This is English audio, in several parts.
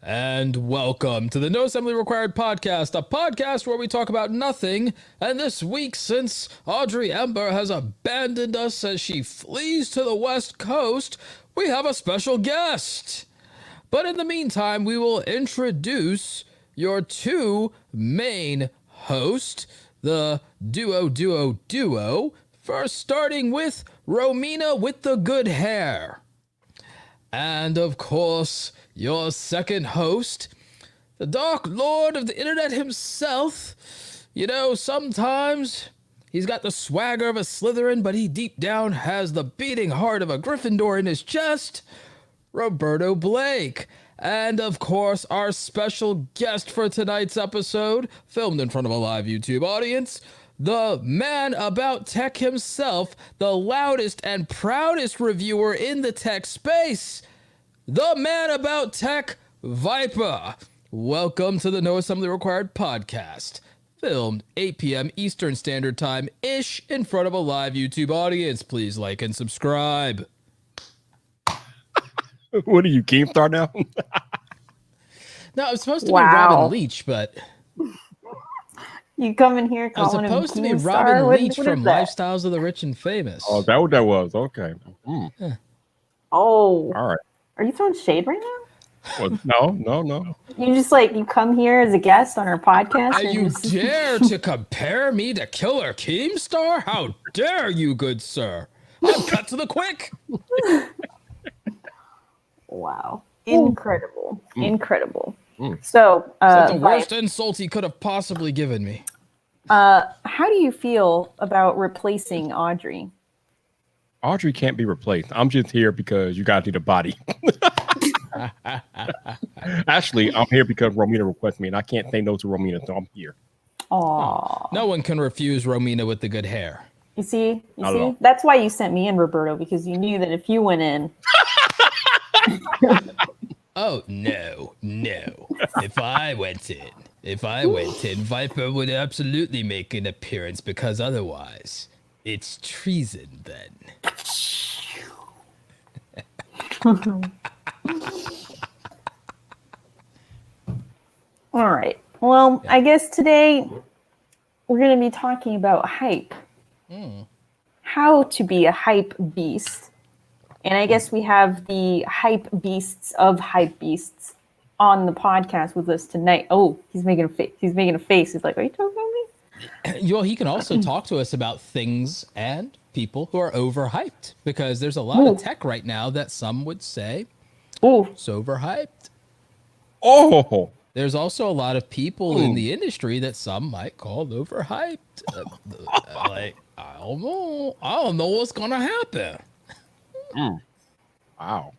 And welcome to the No Assembly Required podcast, a podcast where we talk about nothing. And this week, since Audrey Ember has abandoned us as she flees to the West Coast, we have a special guest. But in the meantime, we will introduce your two main hosts, the duo. First, starting with Romina with the good hair. And of course, your second host, the Dark Lord of the Internet himself. You know, sometimes he's got the swagger of a Slytherin, but he deep down has the beating heart of a Gryffindor in his chest, Roberto Blake. And of course, our special guest for tonight's episode, filmed in front of a live YouTube audience, the man about tech himself, the loudest and proudest reviewer in the tech space, the man about tech, Vyyyper. Welcome to the No Assembly Required podcast, filmed 8 p.m. Eastern Standard Time-ish in front of a live YouTube audience. Please like and subscribe. What are you, Keemstar now? No, I'm supposed to be Robin Leach, but... You come in here calling him I was supposed to be Keemstar? Robin Leach what from that? Lifestyles of the Rich and Famous. Oh, that what that was? Okay. Yeah. Oh. All right. Are you throwing shade right now? Well, no. You just you come here as a guest on our podcast? and You just- dare to compare me to Killer Keemstar? How dare you, good sir? I'm cut to the quick. Wow. Incredible. Incredible. Mm. So, That's the worst insult he could have possibly given me. how do you feel about replacing Audrey? Audrey can't be replaced. I'm just here because you guys need a body. Actually, I'm here because Romina requested me, and I can't say no to Romina, so I'm here. Aw. No one can refuse Romina with the good hair. You see? Not at all. That's why you sent me in, Roberto, because you knew that if you went in... Oh, no. If I went in, Vyyyper would absolutely make an appearance, because otherwise, it's treason then. All right. Well, I guess today we're going to be talking about hype. How to be a hype beast. And I guess we have the hype beasts of hype beasts on the podcast with us tonight. Oh, he's making a face. He's like, are you talking about me? Well, he can also talk to us about things and people who are overhyped, because there's a lot of tech right now that some would say it's overhyped. Oh, There's also a lot of people in the industry that some might call overhyped. I don't know what's gonna happen. wow,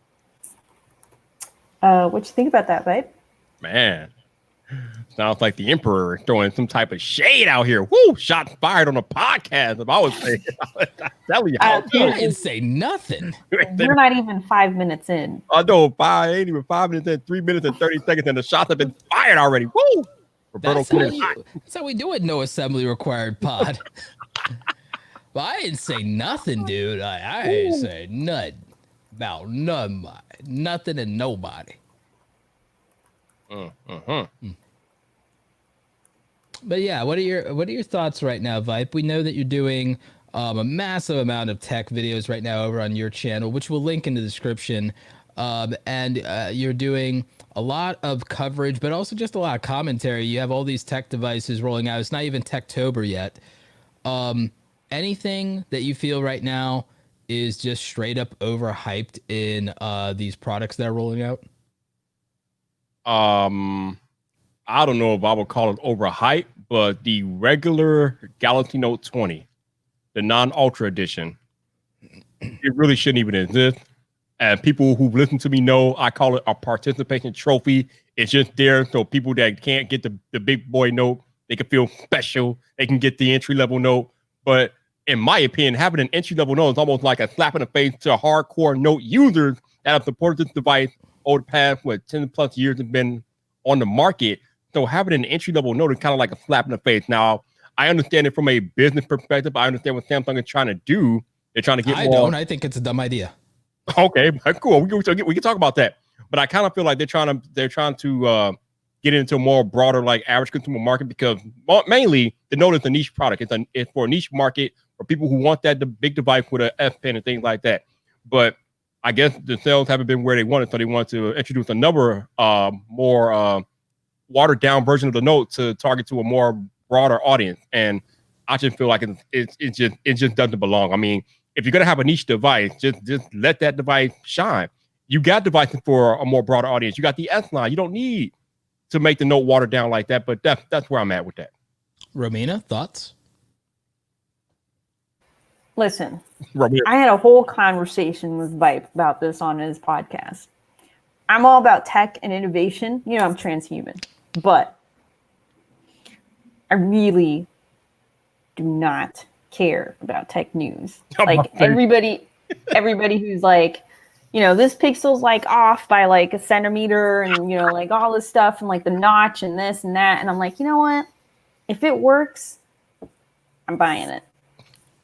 What you think about that, babe? man. Sounds like the Emperor throwing some type of shade out here. Woo! Shots fired on a podcast. If I was saying, tell you how. I didn't say nothing. We're not even 5 minutes in. I know ain't even 5 minutes in, 3 minutes and 30 seconds, and the shots have been fired already. Woo! Roberto That's how we do it. No Assembly Required pod. But I didn't say nothing, dude. I ain't say nothing about nothing and nobody. But yeah, what are your thoughts right now, Vyyyper? We know that you're doing a massive amount of tech videos right now over on your channel, which we'll link in the description. And you're doing a lot of coverage, but also just a lot of commentary. You have all these tech devices rolling out. It's not even Techtober yet. Anything that you feel right now is just straight up overhyped in these products that are rolling out? I don't know if I would call it overhyped, but the regular Galaxy Note 20, the non-Ultra edition, it really shouldn't even exist. And people who listen to me know I call it a participation trophy. It's just there so people that can't get the big boy note, they can feel special. They can get the entry-level note. But in my opinion, having an entry-level note is almost like a slap in the face to hardcore note users that have supported this device over the past, 10 plus years have been on the market. So having an entry-level note is kind of like a slap in the face. Now, I understand it from a business perspective. I understand what Samsung is trying to do. They're trying to get more. I think it's a dumb idea. Okay, cool. We can talk about that. But I kind of feel like they're trying to get into a more broader, like average consumer market, because mainly the Note is a niche product. It's for a niche market for people who want the big device with an S Pen and things like that. But I guess the sales haven't been where they wanted, so they want to introduce another more watered down version of the Note to target to a more broader audience. And I just feel like it just doesn't belong. I mean, if you're gonna have a niche device, just let that device shine. You got devices for a more broader audience. You got the S line. You don't need to make the Note watered down like that. But that's where I'm at with that. Romina, thoughts? Listen, Romina. I had a whole conversation with Vyyyper about this on his podcast. I'm all about tech and innovation. You know, I'm transhuman, but I really do not care about tech news. Like everybody who's like, you know, this pixel's like off by like a centimeter and, you know, like all this stuff and like the notch and this and that. And I'm like, you know what? If it works, I'm buying it.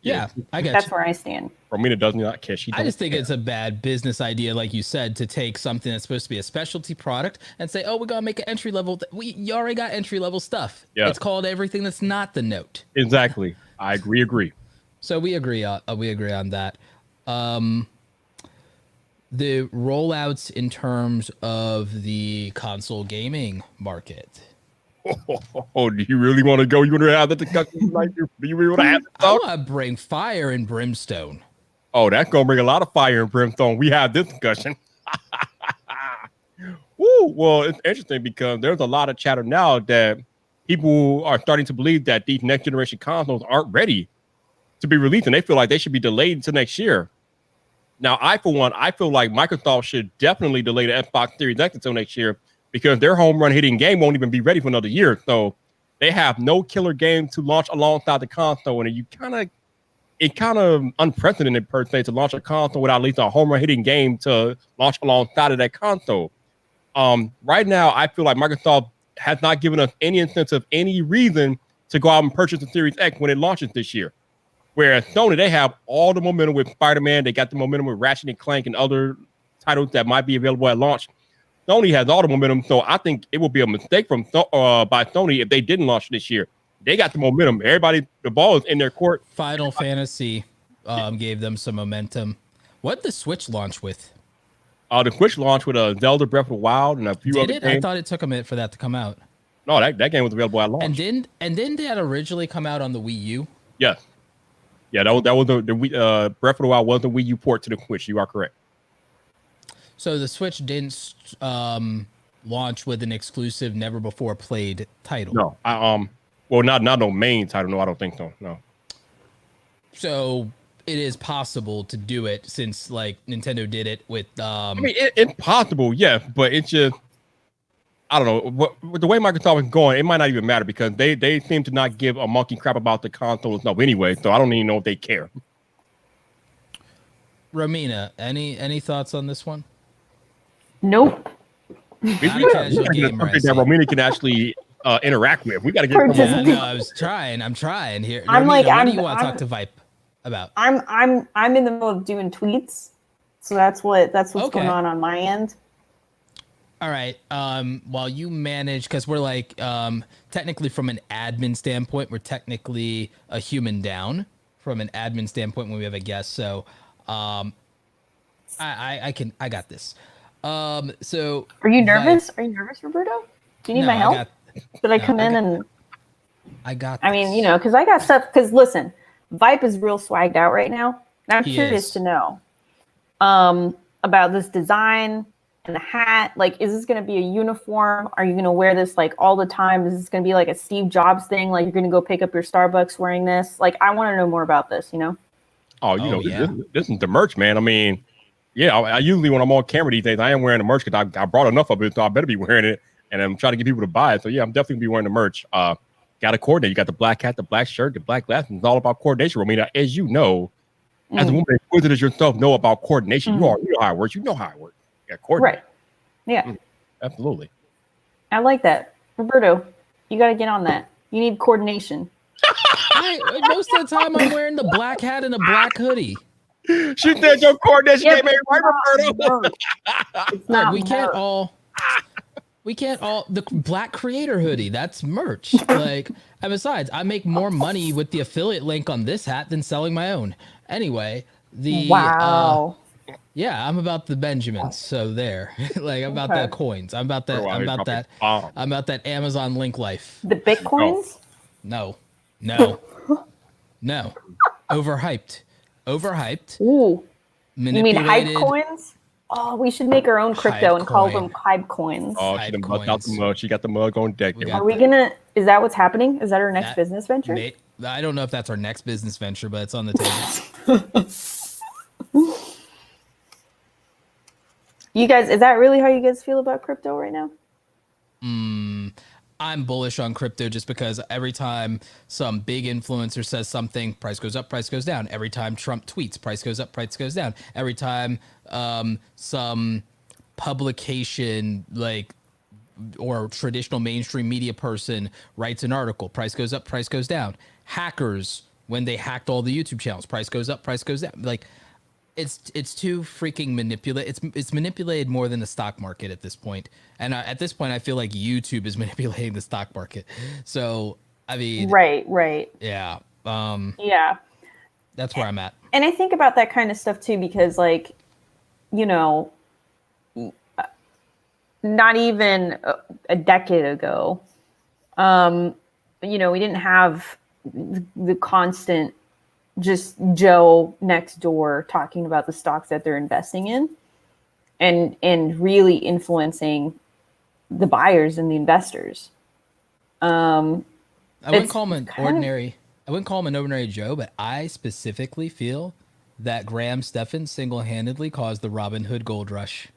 Yeah, I get That's where I stand. Romina does not care. I just think it's a bad business idea, like you said, to take something that's supposed to be a specialty product and say, "Oh, we're gonna make an entry level." You already got entry level stuff. Yeah, it's called everything that's not the Note. Exactly. I agree. So we agree on that. The rollouts in terms of the console gaming market. Oh, do you really want to go? You want to have that discussion tonight? Do you really want to have that I talk? want to bring fire and brimstone. Oh, that's going to bring a lot of fire and brimstone. We have this discussion. Woo, well, it's interesting because there's a lot of chatter now that people are starting to believe that these next generation consoles aren't ready to be released, and they feel like they should be delayed until next year. Now, for one, I feel like Microsoft should definitely delay the Xbox Series X until next year, because their home run hitting game won't even be ready for another year. So they have no killer game to launch alongside the console. And it's kind of unprecedented per se to launch a console without at least a home run hitting game to launch alongside of that console. Right now, I feel like Microsoft has not given us any incentive, any reason to go out and purchase the Series X when it launches this year. Whereas Sony, they have all the momentum with Spider-Man. They got the momentum with Ratchet and Clank and other titles that might be available at launch. Sony has all the momentum, so I think it would be a mistake by Sony if they didn't launch this year. They got the momentum. Everybody, the ball is in their court. Final Fantasy gave them some momentum. What did the Switch launch with? The Switch launched with a Zelda Breath of the Wild and a few other games. I thought it took a minute for that to come out. No, that game was available at launch. And didn't that originally come out on the Wii U? Yes. Yeah, that was the Breath of the Wild was the Wii U port to the Switch. You are correct. So the Switch didn't launch with an exclusive, never before played title. No, well, not no main title. No, I don't think so. No. So it is possible to do it since like Nintendo did it with. I mean, it's possible, yes, but it's just I don't know. With the way Microsoft is going, it might not even matter because they seem to not give a monkey crap about the console stuff anyway. So I don't even know if they care. Romina, any thoughts on this one? Nope. Not a casual gamer, something that Romina can actually interact with. We got to get. Yeah, no, I'm trying here. I'm Romina, like, what I'm, do you want to I'm, talk to Vyyyper about? I'm in the middle of doing tweets, so that's what's Okay. going on my end. All right. While you manage, because we're like technically from an admin standpoint, we're technically a human down from an admin standpoint when we have a guest. So I got this. So Are you nervous? Are you nervous, Roberto? Do you need my help? Should I come in and? I got. I mean, you know, because I got stuff. Because listen, Vyyyper is real swagged out right now, and I'm curious to know about this design and the hat. Like, is this going to be a uniform? Are you going to wear this like all the time? Is this going to be like a Steve Jobs thing? Like, you're going to go pick up your Starbucks wearing this? Like, I want to know more about this. You know? Oh, this is the merch, man. I mean. Yeah, I usually when I'm on camera these days, I am wearing the merch because I brought enough of it, so I better be wearing it. And I'm trying to get people to buy it. So yeah, I'm definitely be wearing the merch. Got to coordinate. You got the black hat, the black shirt, the black glasses. It's all about coordination. Romina, as you know, as a woman inquisitive yourself, know about coordination. You know how it works. You know how it works. Yeah, coordinate. Right. Yeah. Absolutely. I like that, Roberto. You got to get on that. You need coordination. Most of the time, I'm wearing the black hat and a black hoodie. She said your coordination Yeah, game ain't right, Roberto. It's not. we can't merch. all the Black Creator hoodie. That's merch. Like, and besides, I make more money with the affiliate link on this hat than selling my own. Anyway, Wow. yeah, I'm about the Benjamins. So there, like I'm about the coins. I'm about that. Bro, I'm about that. bomb. I'm about that Amazon link life. The Bitcoins? No. Overhyped. Ooh. You mean hype Manipulated. coins? Oh, we should make our own crypto Hype and call coin. them hype coins. Oh, she Hype done bust out the coins. mug. She got the mug on deck. We yo. got Are we gonna? Is that what's happening? Is that our next That business venture? I don't know if that's our next business venture, but it's on the table. You guys, is that really how you guys feel about crypto right now? I'm bullish on crypto just because every time some big influencer says something, price goes up, price goes down. Every time Trump tweets, price goes up, price goes down. Every time some publication or traditional mainstream media person writes an article, price goes up, price goes down. Hackers, when they hacked all the YouTube channels, price goes up, price goes down. Like, it's too freaking manipulated. It's manipulated more than the stock market at this point. And at this point, I feel like YouTube is manipulating the stock market. So, I mean, Right. yeah, Yeah. that's where I'm at. And I think about that kind of stuff too, because not even a decade ago, we didn't have the constant just Joe next door talking about the stocks that they're investing in and really influencing the buyers and the investors. I wouldn't call him an kind of- ordinary. I wouldn't call him an ordinary Joe, but I specifically feel that Graham Stephan single-handedly caused the Robin Hood gold rush.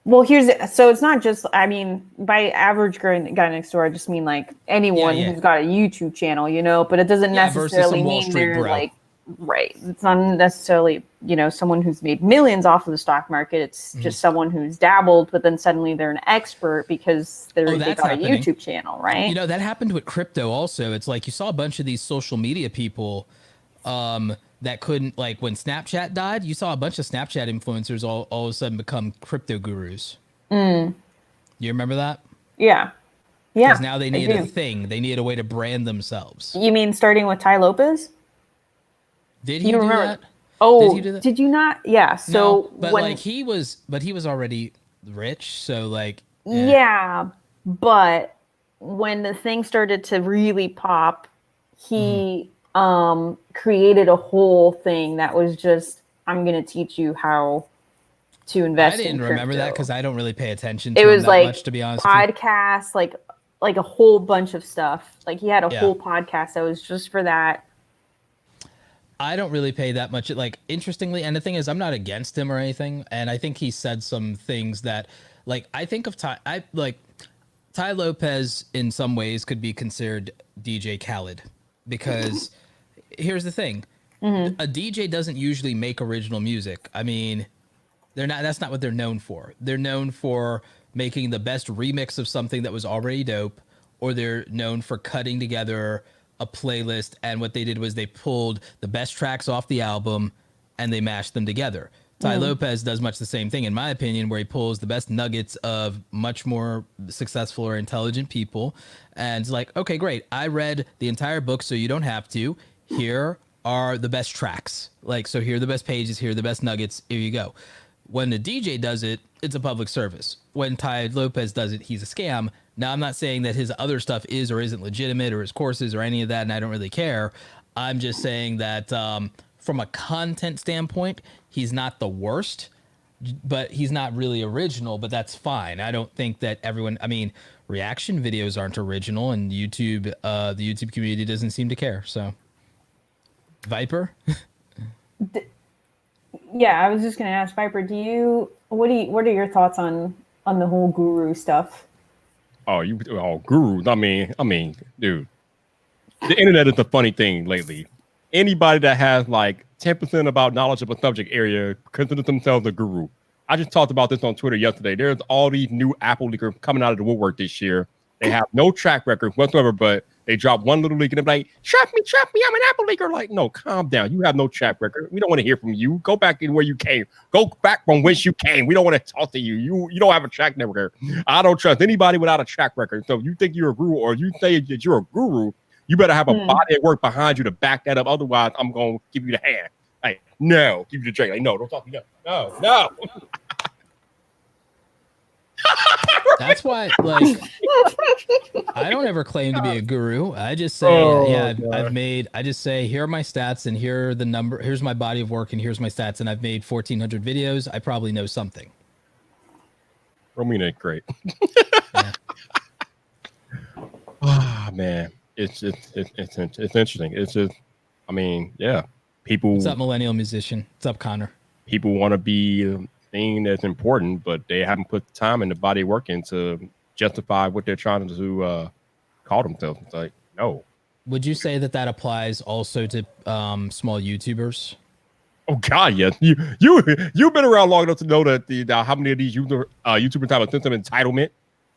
Well, so it's not just, by average guy next door, I just mean like anyone Yeah. who's got a YouTube channel, but it doesn't Yeah, versus necessarily some Wall mean Street they're bro. like, right. It's not necessarily, someone who's made millions off of the stock market. It's just someone who's dabbled, but then suddenly they're an expert because they that's got happening. a YouTube channel, right? That happened with crypto also. It's like you saw a bunch of these social media people that couldn't, like when Snapchat died, you saw a bunch of Snapchat influencers all of a sudden become crypto gurus. You remember that? Yeah. Because now they I needed a do. thing. They needed a way to brand themselves. You mean starting with Ty Lopez? Did he You do remember? that? Oh, Did he do that? did you not? Yeah. So No, but when, like he was already rich. So like, yeah, but when the thing started to really pop, he created a whole thing that was just, I'm going to teach you how to invest. I didn't in remember that crypto. because I don't really pay attention to It him was that like much, to be honest with you. podcasts, like a whole bunch of stuff. Like he had a Yeah. whole podcast that was just for that. I don't really pay that much. Like, interestingly, and the thing is, I'm not against him or anything. And I think he said some things that, like, I think of Ty Lopez in some ways could be considered DJ Khaled, because here's the thing. A DJ doesn't usually make original music. I mean, that's not what they're known for. They're known for making the best remix of something that was already dope, or they're known for cutting together a playlist, and what they did was they pulled the best tracks off the album and they mashed them together. Ty Lopez does much the same thing, in my opinion, where he pulls the best nuggets of much more successful or intelligent people, and it's like, okay, great, I read the entire book, so you don't have to. Here are the best tracks. Like, so here are the best pages, here are the best nuggets, here you go. When the DJ does it, it's a public service. When Ty Lopez does it, he's a scam. Now, I'm not saying that his other stuff is or isn't legitimate, or his courses or any of that, and I don't really care. I'm just saying that from a content standpoint, he's not the worst, but he's not really original, but that's fine. I don't think that reaction videos aren't original, and YouTube, the YouTube community doesn't seem to care, so. Vyyyper? Yeah, I was just going to ask Vyyyper, what are your thoughts on the whole guru stuff? Gurus. I mean, dude, the internet is the funny thing lately. Anybody that has like 10% about knowledge of a subject area considers themselves a guru. I just talked about this on Twitter yesterday. There's all these new Apple leakers coming out of the woodwork this year. They have no track record whatsoever, but They drop one little leak and they're like, trap me, I'm an Apple leaker. Like, no, calm down. You have no track record. We don't want to hear from you. Go back in where you came. Go back from whence you came. We don't want to talk to you. You don't have a track record. I don't trust anybody without a track record. So if you think you're a guru or you say that you're a guru, you better have a body of work behind you to back that up. Otherwise, I'm going to give you the hand. Like, no, give you the drink. Like, no, don't talk to me. No. That's why, like, I don't ever claim to be a guru. I just say, I just say, here are my stats and here are the number. Here's my body of work and here's my stats. And I've made 1,400 videos. I probably know something. Romina, great. Man, it's interesting. It's just, I mean, yeah. People. What's up, millennial musician? What's up, Connor? People want to be thing that's important, but they haven't put the time and the body work in to justify what they're trying to call themselves. It's like, no. Would you say that applies also to small YouTubers? Oh God, yes. You've been around long enough to know that how many of these YouTubers have a sense of entitlement.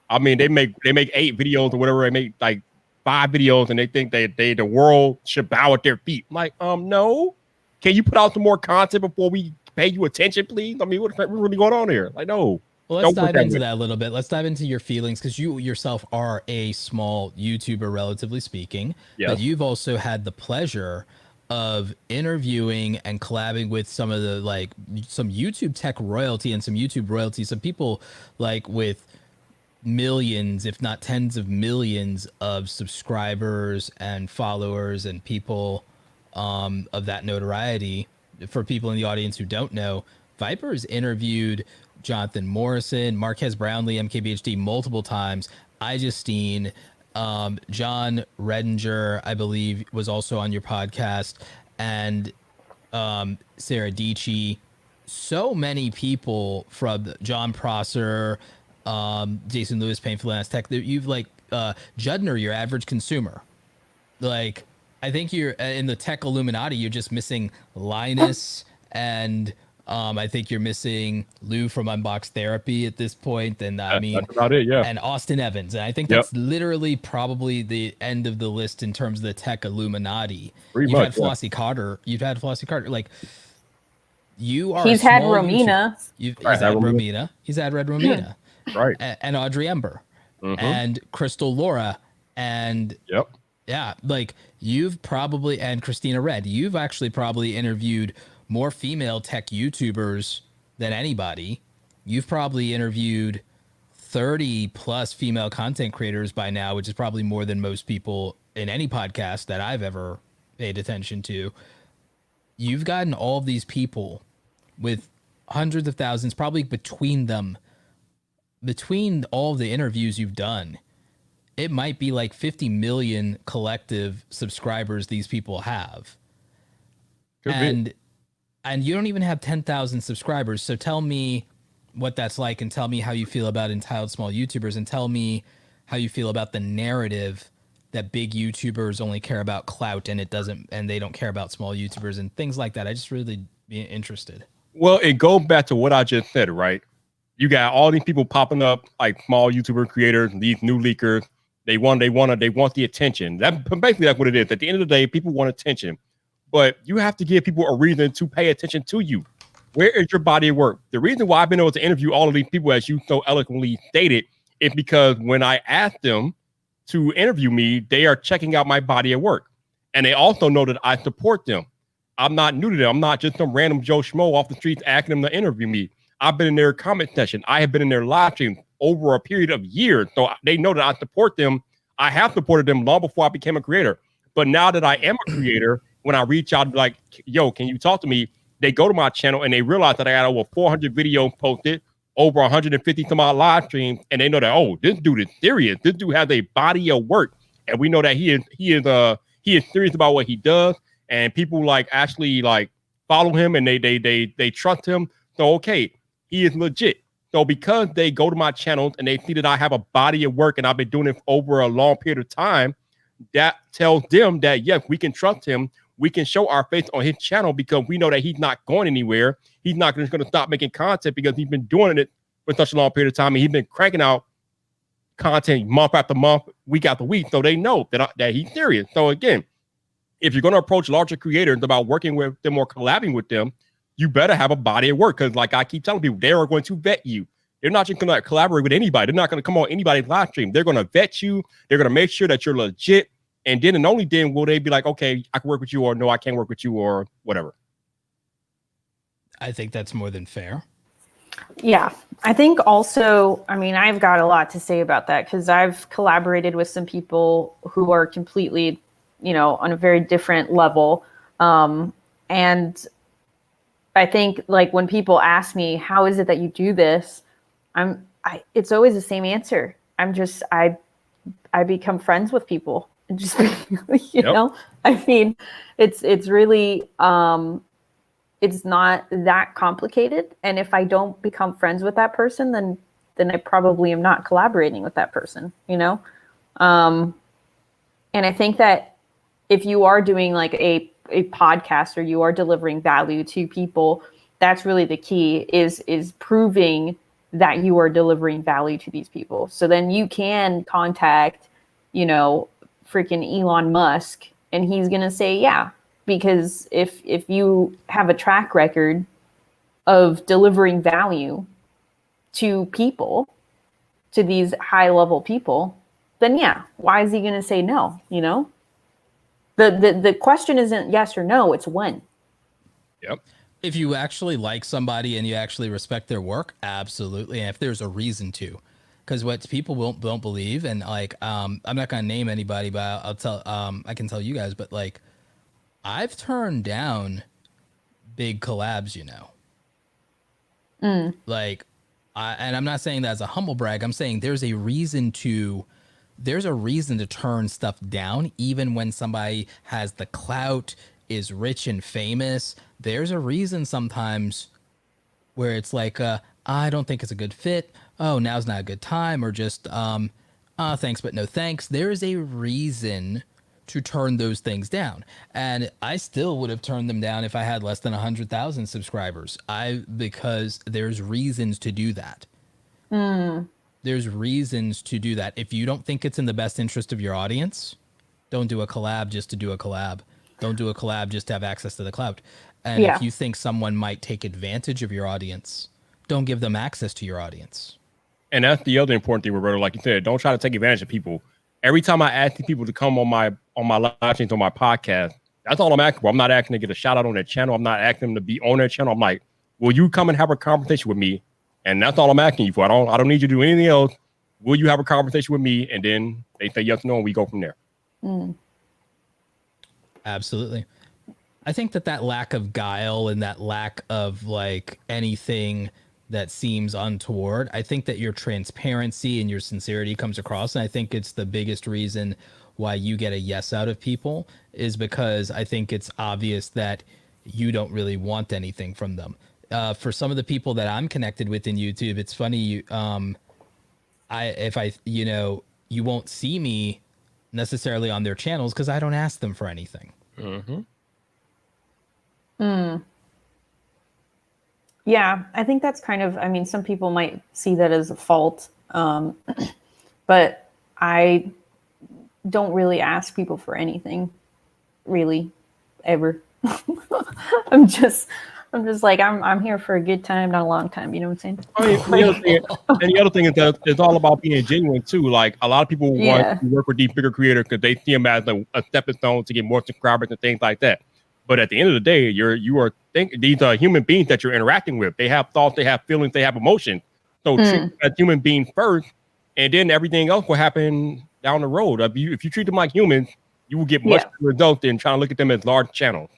I mean, they make 8 videos or whatever. They make like 5 videos, and they think the world should bow at their feet. I'm like, no. Can you put out some more content before we pay you attention, please? I mean, what's really going on here? Like, no. Well, let's dive into that a little bit. Let's dive into your feelings, because you yourself are a small YouTuber, relatively speaking. Yes. But you've also had the pleasure of interviewing and collabing with some of the some YouTube tech royalty and some YouTube royalty, some people like with millions, if not tens of millions of subscribers and followers and people of that notoriety. For people in the audience who don't know, Vyyyper has interviewed Jonathan Morrison, Marquez Brownlee, MKBHD multiple times. Justine, John Redinger, I believe, was also on your podcast, and Sarah Dici. So many people, from John Prosser, Jason Lewis, Painful Ass Tech. You've Judner, your average consumer. Like, I think you're in the tech Illuminati. You're just missing Linus, and I think you're missing Lou from Unbox Therapy at this point. And I mean, that's about it, yeah. And Austin Evans. And I think that's literally probably the end of the list in terms of the tech Illuminati. You've had Flossie Carter. Like, you are. He's had Romina. He's had Romina. He's had RedRomina. Right. And Audrey Ember. And Crystal Laura. And yeah, like, you've probably, and Christina Red, you've actually probably interviewed more female tech YouTubers than anybody. You've probably interviewed 30 plus female content creators by now, which is probably more than most people in any podcast that I've ever paid attention to. You've gotten all of these people with hundreds of thousands, probably between them, between all the interviews you've done. It might be like 50 million collective subscribers these people have. And you don't even have 10,000 subscribers. So tell me what that's like, and tell me how you feel about entitled small YouTubers, and tell me how you feel about the narrative that big YouTubers only care about clout and they don't care about small YouTubers and things like that. I just really be interested. Well, it goes back to what I just said, right? You got all these people popping up, like small YouTuber creators, these new leakers. They want the attention. That's what it is. At the end of the day, people want attention, but you have to give people a reason to pay attention to you. Where is your body of work? The reason why I've been able to interview all of these people, as you so eloquently stated, is because when I ask them to interview me, they are checking out my body of work, and they also know that I support them. I'm not new to them. I'm not just some random Joe Schmo off the streets asking them to interview me. I've been in their comment section. I have been in their live stream over a period of years. So they know that I support them. I have supported them long before I became a creator. But now that I am a creator, when I reach out like, yo, can you talk to me? They go to my channel and they realize that I got over 400 videos posted, over 150 some odd live streams. And they know that, oh, this dude is serious. This dude has a body of work. And we know that he is serious about what he does. And people actually follow him, and they trust him. So, okay, he is legit. So because they go to my channels and they see that I have a body of work and I've been doing it over a long period of time, that tells them that, yes, we can trust him. We can show our face on his channel because we know that he's not going anywhere. He's not just going to stop making content because he's been doing it for such a long period of time, and he's been cranking out content month after month, week after week, so they know that he's serious. So again, if you're going to approach larger creators about working with them or collaborating with them, you better have a body of work, because like I keep telling people, they are going to vet you. They're not just going to collaborate with anybody. They're not going to come on anybody's live stream. They're going to vet you. They're going to make sure that you're legit. And then and only then will they be like, okay, I can work with you, or no, I can't work with you, or whatever. I think that's more than fair. Yeah, I think also, I mean, I've got a lot to say about that, because I've collaborated with some people who are completely, you know, on a very different level. And I think, like, when people ask me, how is it that you do this? It's always the same answer. I become friends with people. Just, you know, I mean, it's really, it's not that complicated. And if I don't become friends with that person, then I probably am not collaborating with that person, you know? And I think that if you are doing like a podcast, or you are delivering value to people, that's really the key, is proving that you are delivering value to these people. So then you can contact, you know, freaking Elon Musk, and he's going to say, yeah, because if you have a track record of delivering value to people, to these high level people, then yeah, why is he going to say no? You know, the question isn't yes or no, it's when. Yep. If you actually like somebody and you actually respect their work, absolutely. And if there's a reason to, because what people don't believe, and like, I'm not going to name anybody, but I'll tell, I can tell you guys, but like, I've turned down big collabs, you know, like, and I'm not saying that as a humble brag. I'm saying there's a reason to turn stuff down, even when somebody has the clout, is rich and famous. There's a reason sometimes where it's like, I don't think it's a good fit. Oh, now's not a good time, or just, thanks, but no thanks. There is a reason to turn those things down. And I still would have turned them down if I had less than 100,000 subscribers. Because there's reasons to do that. There's reasons to do that. If you don't think it's in the best interest of your audience, don't do a collab just to do a collab. Don't do a collab just to have access to the clout. And if you think someone might take advantage of your audience, don't give them access to your audience. And that's the other important thing, Roberto. Like you said, don't try to take advantage of people. Every time I ask people to come on my live streams, on my podcast, that's all I'm asking for. I'm not asking to get a shout out on their channel. I'm not asking them to be on their channel. I'm like, will you come and have a conversation with me? And that's all I'm asking you for. I don't need you to do anything else. Will you have a conversation with me? And then they say yes or no, and we go from there. Absolutely. I think that lack of guile and that lack of like anything that seems untoward, I think that your transparency and your sincerity comes across. And I think it's the biggest reason why you get a yes out of people, is because I think it's obvious that you don't really want anything from them. For some of the people that I'm connected with in YouTube, it's funny. You won't see me necessarily on their channels because I don't ask them for anything. Yeah, I think that's kind of, I mean, some people might see that as a fault, but I don't really ask people for anything, really, ever. I'm just like, I'm here for a good time, not a long time. You know what I'm saying? I mean, the other thing is that it's all about being genuine too. Like, a lot of people want to work with these bigger creators because they see them as a stepping stone to get more subscribers and things like that. But at the end of the day, these are human beings that you're interacting with. They have thoughts, they have feelings, they have emotions. So treat them as human beings first, and then everything else will happen down the road. If you treat them like humans, you will get much better results than trying to look at them as large channels.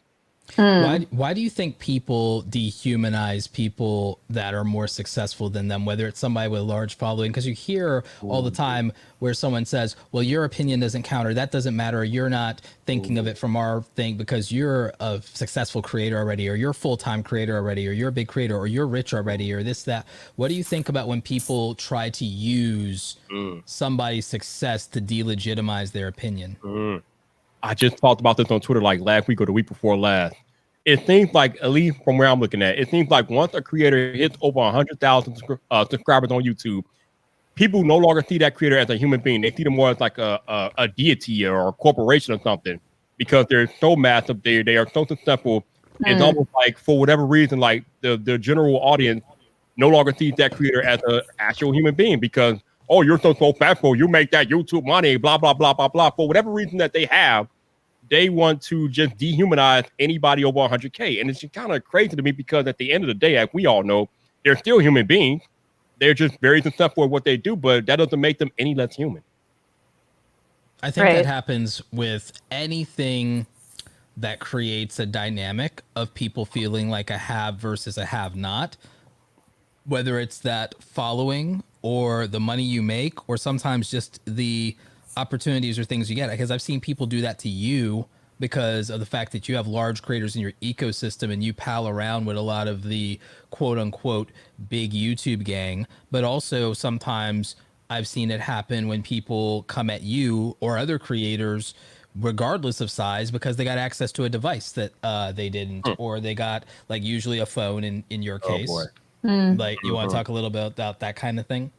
Why do you think people dehumanize people that are more successful than them, whether it's somebody with a large following? Because you hear all the time where someone says, well, your opinion doesn't count, or that doesn't matter, or you're not thinking of it from our thing because you're a successful creator already, or you're a full-time creator already, or you're a big creator, or you're rich already, or this, that. What do you think about when people try to use somebody's success to delegitimize their opinion? I just talked about this on Twitter like last week or the week before last. It seems like, at least from where I'm looking at, it seems like once a creator hits over 100,000 subscribers on YouTube, people no longer see that creator as a human being. They see them more as like a deity or a corporation or something, because they're so massive. They are so successful. It's almost like, for whatever reason, like the general audience no longer sees that creator as an actual human being, because, oh, you're so successful, you make that YouTube money, blah, blah, blah, blah, blah. For whatever reason that they have, they want to just dehumanize anybody over 100K. And it's just kind of crazy to me, because at the end of the day, as we all know, they're still human beings. They're just very successful at what they do, but that doesn't make them any less human. I think that happens with anything that creates a dynamic of people feeling like a have versus a have not, whether it's that following or the money you make, or sometimes just the opportunities or things you get. Because I've seen people do that to you because of the fact that you have large creators in your ecosystem and you pal around with a lot of the quote unquote big YouTube gang. But also sometimes I've seen it happen when people come at you or other creators, regardless of size, because they got access to a device that they didn't, or they got, like, usually a phone in your case. Oh, boy. Like, you want to talk a little bit about that kind of thing?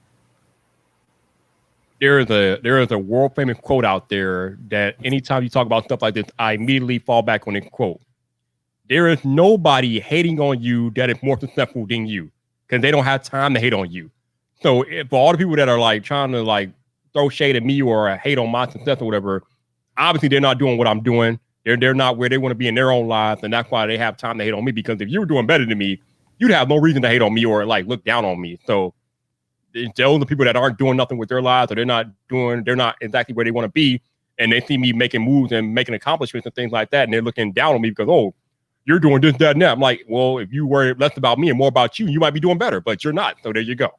There is a world famous quote out there that anytime you talk about stuff like this, I immediately fall back on this quote. There is nobody hating on you that is more successful than you, because they don't have time to hate on you. So for all the people that are like trying to like throw shade at me or hate on my success or whatever, obviously they're not doing what I'm doing. They're not where they want to be in their own lives, and that's why they have time to hate on me. Because if you were doing better than me, you'd have no reason to hate on me or like look down on me. So those are people that aren't doing nothing with their lives, or they're not exactly where they want to be, and they see me making moves and making accomplishments and things like that, and they're looking down on me because, oh, you're doing this, that, and that. I'm like, well, if you worry less about me and more about you, you might be doing better, but you're not. So there you go.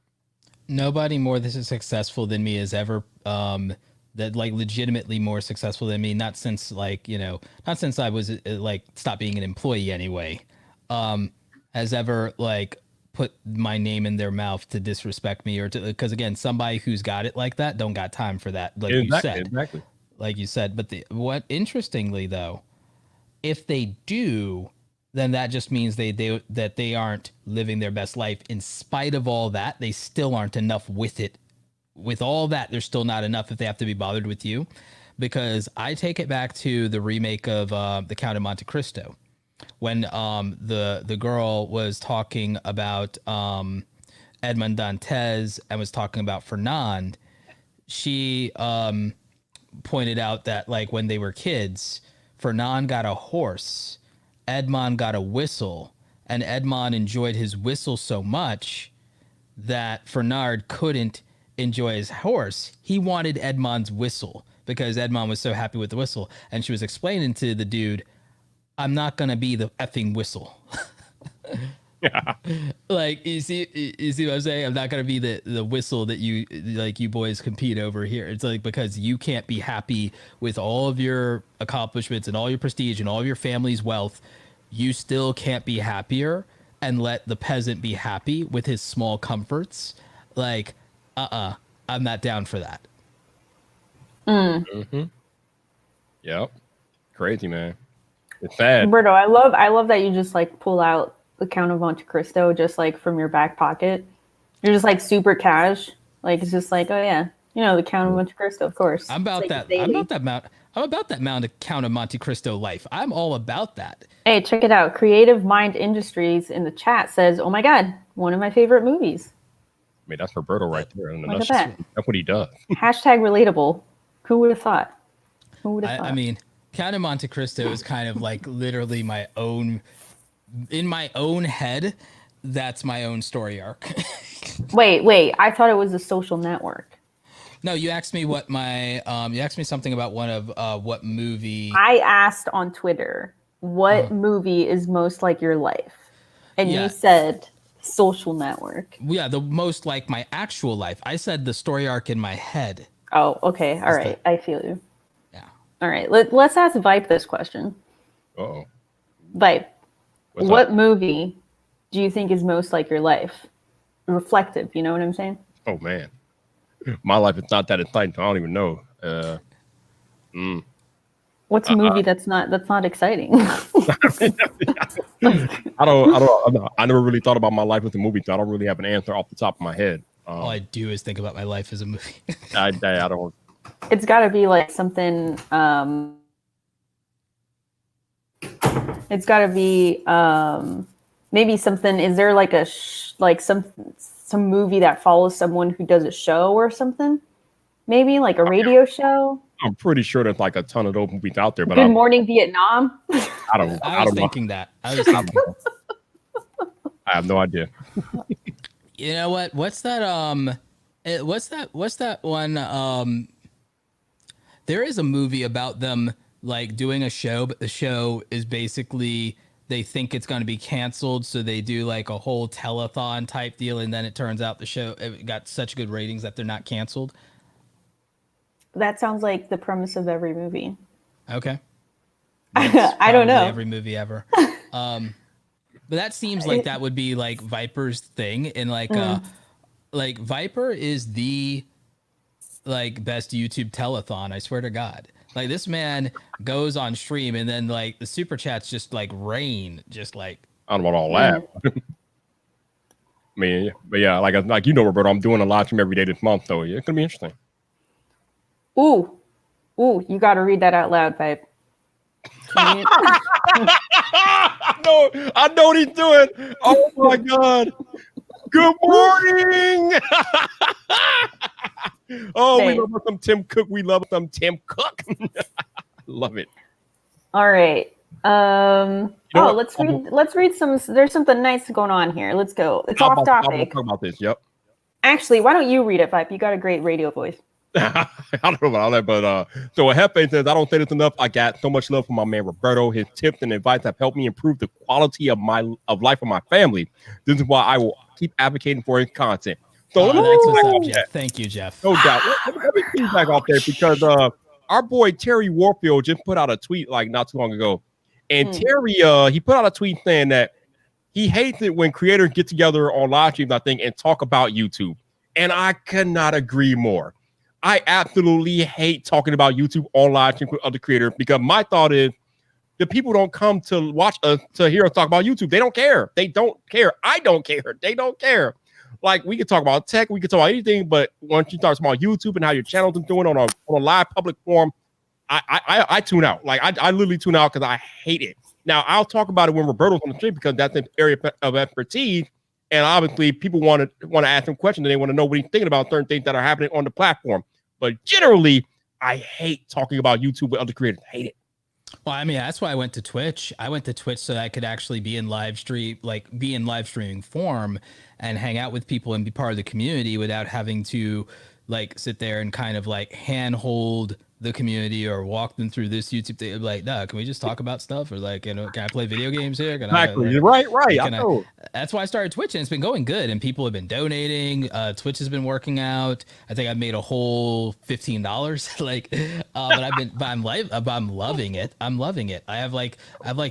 Nobody more this is successful than me has ever that like legitimately more successful than me. Not since like, not since I was like stopped being an employee anyway. Has ever like put my name in their mouth to disrespect me or to, because again, somebody who's got it like that don't got time for that. Like you said. But what interestingly though, if they do, then that just means that they aren't living their best life. In spite of all that, they still aren't enough with it. With all that, they're still not enough if they have to be bothered with you. Because I take it back to the remake of The Count of Monte Cristo, when the girl was talking about Edmond Dantes and was talking about Fernand. She pointed out that like when they were kids, Fernand got a horse, Edmond got a whistle, and Edmond enjoyed his whistle so much that Fernand couldn't enjoy his horse. He wanted Edmond's whistle because Edmond was so happy with the whistle. And she was explaining to the dude, I'm not going to be the effing whistle. Yeah. Like, you see what I'm saying? I'm not going to be the whistle that you boys compete over here. It's like, because you can't be happy with all of your accomplishments and all your prestige and all of your family's wealth. You still can't be happier and let the peasant be happy with his small comforts. Like, I'm not down for that. Mm-hmm. Yep. Crazy, man. It's sad. Roberto, I love that you just like pull out The Count of Monte Cristo just like from your back pocket. You're just like super cash. Like it's just like, oh yeah, The Count of Monte Cristo, of course. I'm about that. I'm about that Count of Monte Cristo life. I'm all about that. Hey, check it out. Creative Mind Industries in the chat says, "Oh my God, one of my favorite movies." I mean, that's Roberto right there. Look at that. That's what he does. Hashtag relatable. Who would have thought? I mean, Count of Monte Cristo is kind of like literally my own, in my own head, that's my own story arc. Wait. I thought it was a Social Network. No, you asked me what my, you asked me something about one of what movie. I asked on Twitter, what movie is most like your life? And you said Social Network. Yeah, the most like my actual life. I said the story arc in my head. Oh, okay. All right. I feel you. Yeah. All right. Let's ask Vyyyper this question. Uh-oh. Vyyyper, what movie do you think is most like your life? Reflective, you know what I'm saying? Oh, man. My life is not that exciting. I don't even know. What's a movie that's not exciting? I never really thought about my life with a movie, so I don't really have an answer off the top of my head. All I do is think about my life as a movie. I don't. It's got to be like something. It's got to be maybe something. Is there like a some movie that follows someone who does a show or something? Maybe like a radio show. I'm pretty sure there's like a ton of those movies out there, but Good Morning Vietnam. I don't. I was thinking that. I was thinking. I have no idea. You know what? What's that? What's that one? There is a movie about them like doing a show, but the show is basically they think it's going to be canceled, so they do like a whole telethon type deal, and then it turns out the show it got such good ratings that they're not canceled. That sounds like the premise of every movie. Okay. I don't know. Every movie ever. But that seems like that would be like Vyper's thing, and like Vyyyper is the like best YouTube telethon. I swear to God. Like this man goes on stream, and then like the super chats just like rain, just like I don't know about all that. I mean, but yeah, like you know, Roberto, I'm doing a live stream every day this month, so yeah, it's gonna be interesting. Ooh, you got to read that out loud, Vyyyper. I know what he's doing. Oh my God. Good morning. Oh, we love some Tim Cook. We love some Tim Cook. Love it. All right. Let's read some. There's something nice going on here. Let's go. It's off topic. Talk about this. Yep. Actually, why don't you read it, Vyyyper? You got a great radio voice. I don't know about all that, but so Hefe says, I don't say this enough. I got so much love for my man Roberto. His tips and advice have helped me improve the quality of life of my family. This is why I will keep advocating for his content. So let me thank you, Jeff. No doubt. Let me feedback off there because our boy Terry Warfield just put out a tweet like not too long ago, and Terry he put out a tweet saying that he hates it when creators get together on live streams, I think, and talk about YouTube, and I could not agree more. I absolutely hate talking about YouTube on live stream with other creators because my thought is the people don't come to watch us to hear us talk about YouTube. They don't care. They don't care. I don't care. They don't care. Like we can talk about tech, we can talk about anything, but once you start talking about YouTube and how your channel's doing on a live public forum, I tune out. Like I literally tune out because I hate it. Now I'll talk about it when Roberto's on the stream because that's an area of expertise. And obviously people want to ask him questions and they want to know what he's thinking about certain things that are happening on the platform. But generally, I hate talking about YouTube with other creators. Hate it. Well, I mean, that's why I went to Twitch. I went to Twitch so that I could actually be in live streaming form and hang out with people and be part of the community without having to like sit there and kind of like handhold the community or walk them through this YouTube thing. Like, no, can we just talk about stuff? Or like, can I play video games here? Exactly. Right. That's why I started Twitch, and it's been going good. And people have been donating. Twitch has been working out. I think I've made a whole $15. But I'm loving it. I'm loving it. I have like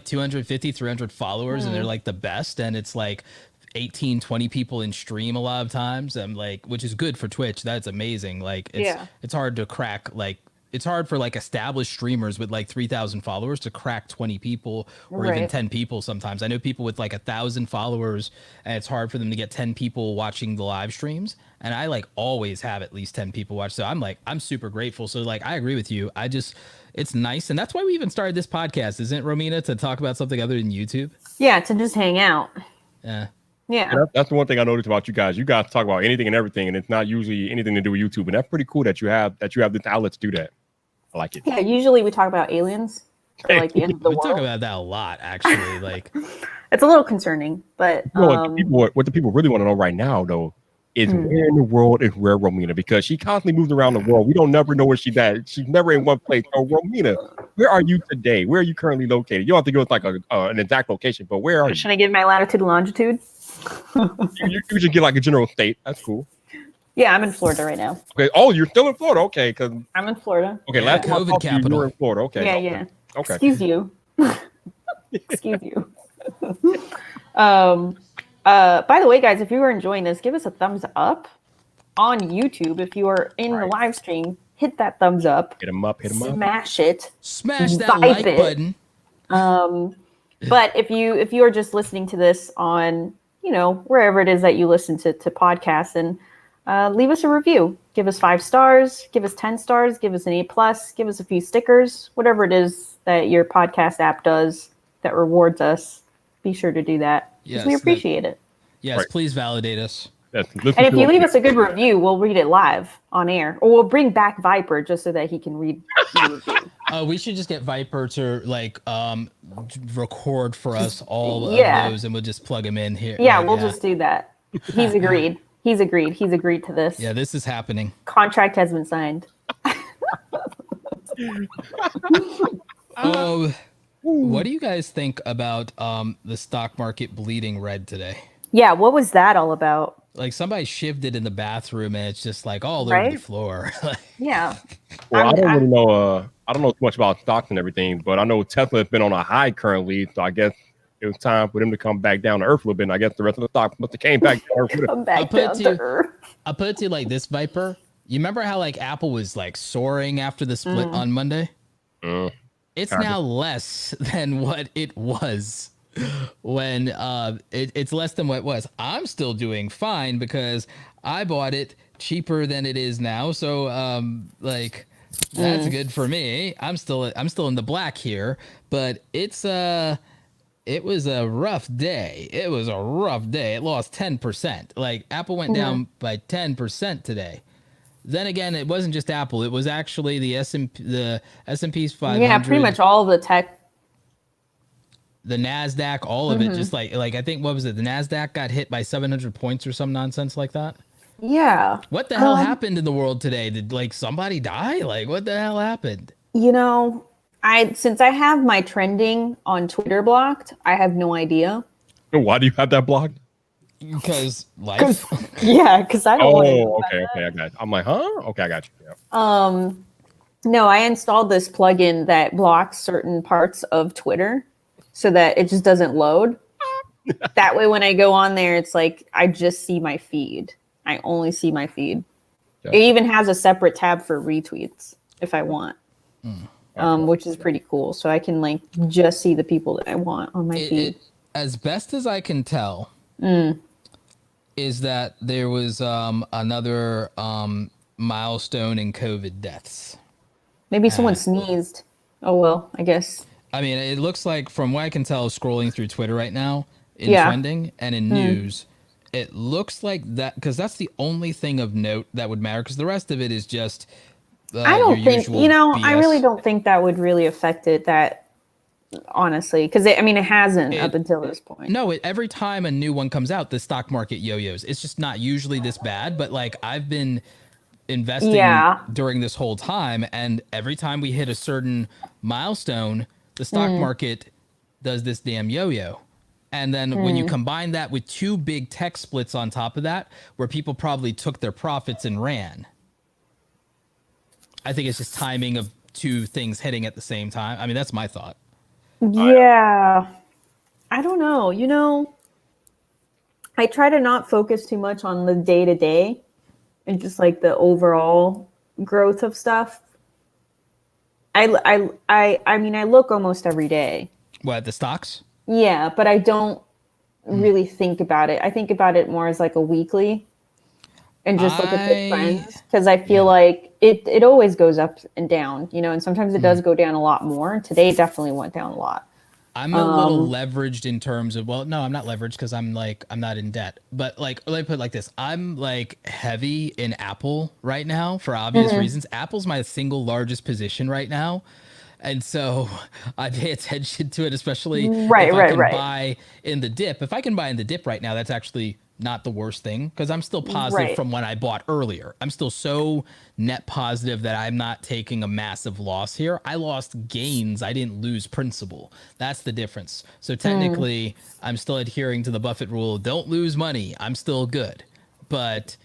250, 300 followers, and they're like the best. And it's like 18, 20 people in stream a lot of times. I'm like, which is good for Twitch. That's amazing. Like, it's hard to crack like. It's hard for like established streamers with like 3,000 followers to crack 20 people or even 10 people sometimes. I know people with like 1,000 followers and it's hard for them to get 10 people watching the live streams. And I like always have at least 10 people watch. So I'm super grateful. So like, I agree with you. It's nice. And that's why we even started this podcast, isn't it, Romina, to talk about something other than YouTube? Yeah, to just hang out. Yeah. Yeah. That's the one thing I noticed about you guys. You guys talk about anything and everything, and it's not usually anything to do with YouTube. And that's pretty cool that you have this outlet to do that. I like it. Yeah, usually we talk about aliens or like the end of the world. We talk about that a lot, actually. Like, it's a little concerning, but what the people really want to know right now, though, is where in the world is RedRomina? Because she constantly moves around the world. We don't never know where she's at. She's never in one place. So, Romina, where are you today? Where are you currently located? You don't have to go with like an exact location, but where are you? Should I give my latitude and longitude? you should get like a general state. That's cool. Yeah, I'm in Florida right now. Okay. Oh, you're still in Florida. Okay, because I'm in Florida. Okay, last time COVID capital. You were in Florida. Okay. Yeah. Okay. Excuse you. Excuse you. By the way, guys, if you are enjoying this, give us a thumbs up on YouTube. If you are in the live stream, hit that thumbs up. Hit them up. Smash it. Smash that like button. But if you are just listening to this on, wherever it is that you listen to podcasts, and leave us a review. Give us 5 stars, give us 10 stars, give us an A+, give us a few stickers, whatever it is that your podcast app does that rewards us. Be sure to do that because we appreciate it. Yes, Right. please validate us. And if you leave us a good review, we'll read it live on air, or we'll bring back Vyyyper just so that he can read the review. We should just get Vyyyper to like record for us all of those, and we'll just plug him in here. Yeah, we'll just do that. He's agreed. He's agreed to this. Yeah, this is happening. Contract has been signed. What do you guys think about the stock market bleeding red today? Yeah, what was that all about? Like somebody shivved it in the bathroom, and it's just like all over the floor. Yeah. Well, I don't really know. I don't know too much about stocks and everything, but I know Tesla has been on a high currently, so I guess it was time for them to come back down to earth a little bit. And I guess the rest of the stock must have came back to earth. I'll put it to you like this, Vyyyper. You remember how like Apple was like soaring after the split on Monday? It's now less than what it was when it's less than what it was. I'm still doing fine because I bought it cheaper than it is now. So like that's good for me. I'm still in the black here, but it was a rough day. It was a rough day. It lost 10%. Like Apple went down by 10% today. Then again, it wasn't just Apple. It was actually the S&P's 500. Yeah, pretty much all of the tech. The NASDAQ, all of it. Just like I think, what was it? The NASDAQ got hit by 700 points or some nonsense like that. Yeah. What the hell happened in the world today? Did like somebody die? Like what the hell happened? You know, since I have my trending on Twitter blocked, I have no idea. Why do you have that blocked? Because life. Yeah, because I don't want to know okay, I got you. I'm like, huh? Okay, I got you. Yeah. No, I installed this plugin that blocks certain parts of Twitter so that it just doesn't load. That way, when I go on there, it's like I just see my feed. I only see my feed. Yeah. It even has a separate tab for retweets if I want, which is pretty cool. So I can like just see the people that I want on my feed. As best as I can tell, is that there was another milestone in COVID deaths. Maybe someone sneezed. Oh, well, I guess. I mean, it looks like from what I can tell scrolling through Twitter right now in trending and in news, it looks like that because that's the only thing of note that would matter because the rest of it is just I don't think, BS. I really don't think that would really affect it that honestly, because it hasn't up until this point. No, every time a new one comes out, the stock market yo-yos. It's just not usually this bad, but like I've been investing during this whole time, and every time we hit a certain milestone, the stock market does this damn yo-yo. And then when you combine that with 2 big tech splits on top of that, where people probably took their profits and ran, I think it's just timing of 2 things hitting at the same time. I mean, that's my thought. Yeah. I don't know. I try to not focus too much on the day-to-day and just like the overall growth of stuff. I look almost every day. What, the stocks? Yeah, but I don't really think about it. I think about it more as like a weekly and just look at the trends because I feel like it always goes up and down, and sometimes it does go down a lot more. Today it definitely went down a lot. I'm a little leveraged in terms of, well, no, I'm not leveraged because I'm not in debt. But like, let me put it like this. I'm like heavy in Apple right now for obvious reasons. Apple's my single largest position right now. And so I pay attention to it, especially if I can buy in the dip. If I can buy in the dip right now, that's actually not the worst thing because I'm still positive from when I bought earlier. I'm still so net positive that I'm not taking a massive loss here. I lost gains. I didn't lose principal. That's the difference. So technically, I'm still adhering to the Buffett rule. Don't lose money. I'm still good. But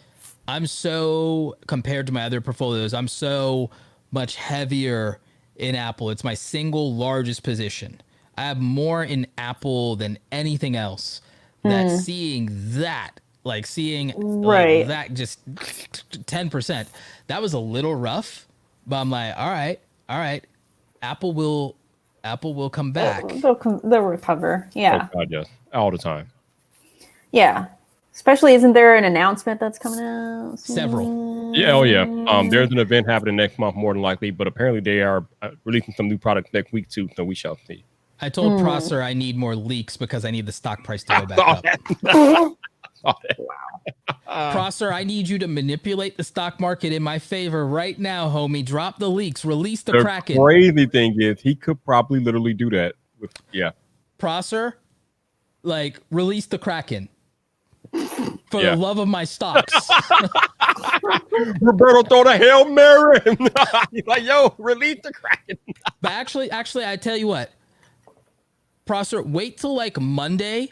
I'm so, compared to my other portfolios, I'm so much heavier in Apple. It's my single largest position. I have more in Apple than anything else. That seeing that just 10%, that was a little rough, but I'm like, all right, Apple will come back. They'll recover. Yeah. Oh God, yes, all the time. Yeah. Especially, isn't there an announcement that's coming out? Several. Yeah, oh yeah. There's an event happening next month, more than likely, but apparently they are releasing some new products next week too. So we shall see. I told Prosser I need more leaks because I need the stock price to go back up. Prosser, I need you to manipulate the stock market in my favor right now, homie. Drop the leaks. Release the Kraken. The crazy thing is he could probably literally do that. Prosser, like, release the Kraken. For the love of my stocks. Roberto throw the Hail Mary. He's like, yo, release the Kraken. But actually, I tell you what. Prosser, wait till like Monday.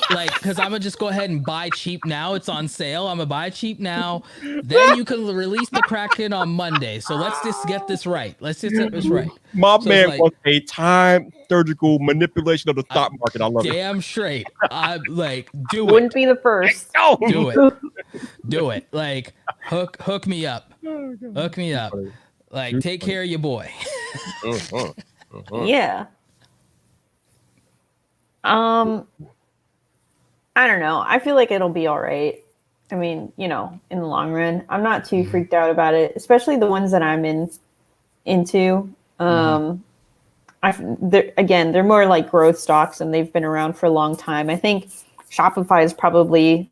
Like, because I'm gonna just go ahead and buy cheap now. It's on sale. I'm gonna buy cheap now. Then you can release the Kraken on Monday. So let's just get this right. Let's just get this right. My man was a time surgical manipulation of the stock market. I love it. Damn straight. I'm like, do it. Wouldn't be the first. Do it. Do it. Like, hook me up. Hook me up. Like, take care of your boy. Yeah. I don't know. I feel like it'll be all right. I mean, in the long run, I'm not too freaked out about it, especially the ones that I'm into. They're more like growth stocks and they've been around for a long time. I think Shopify is probably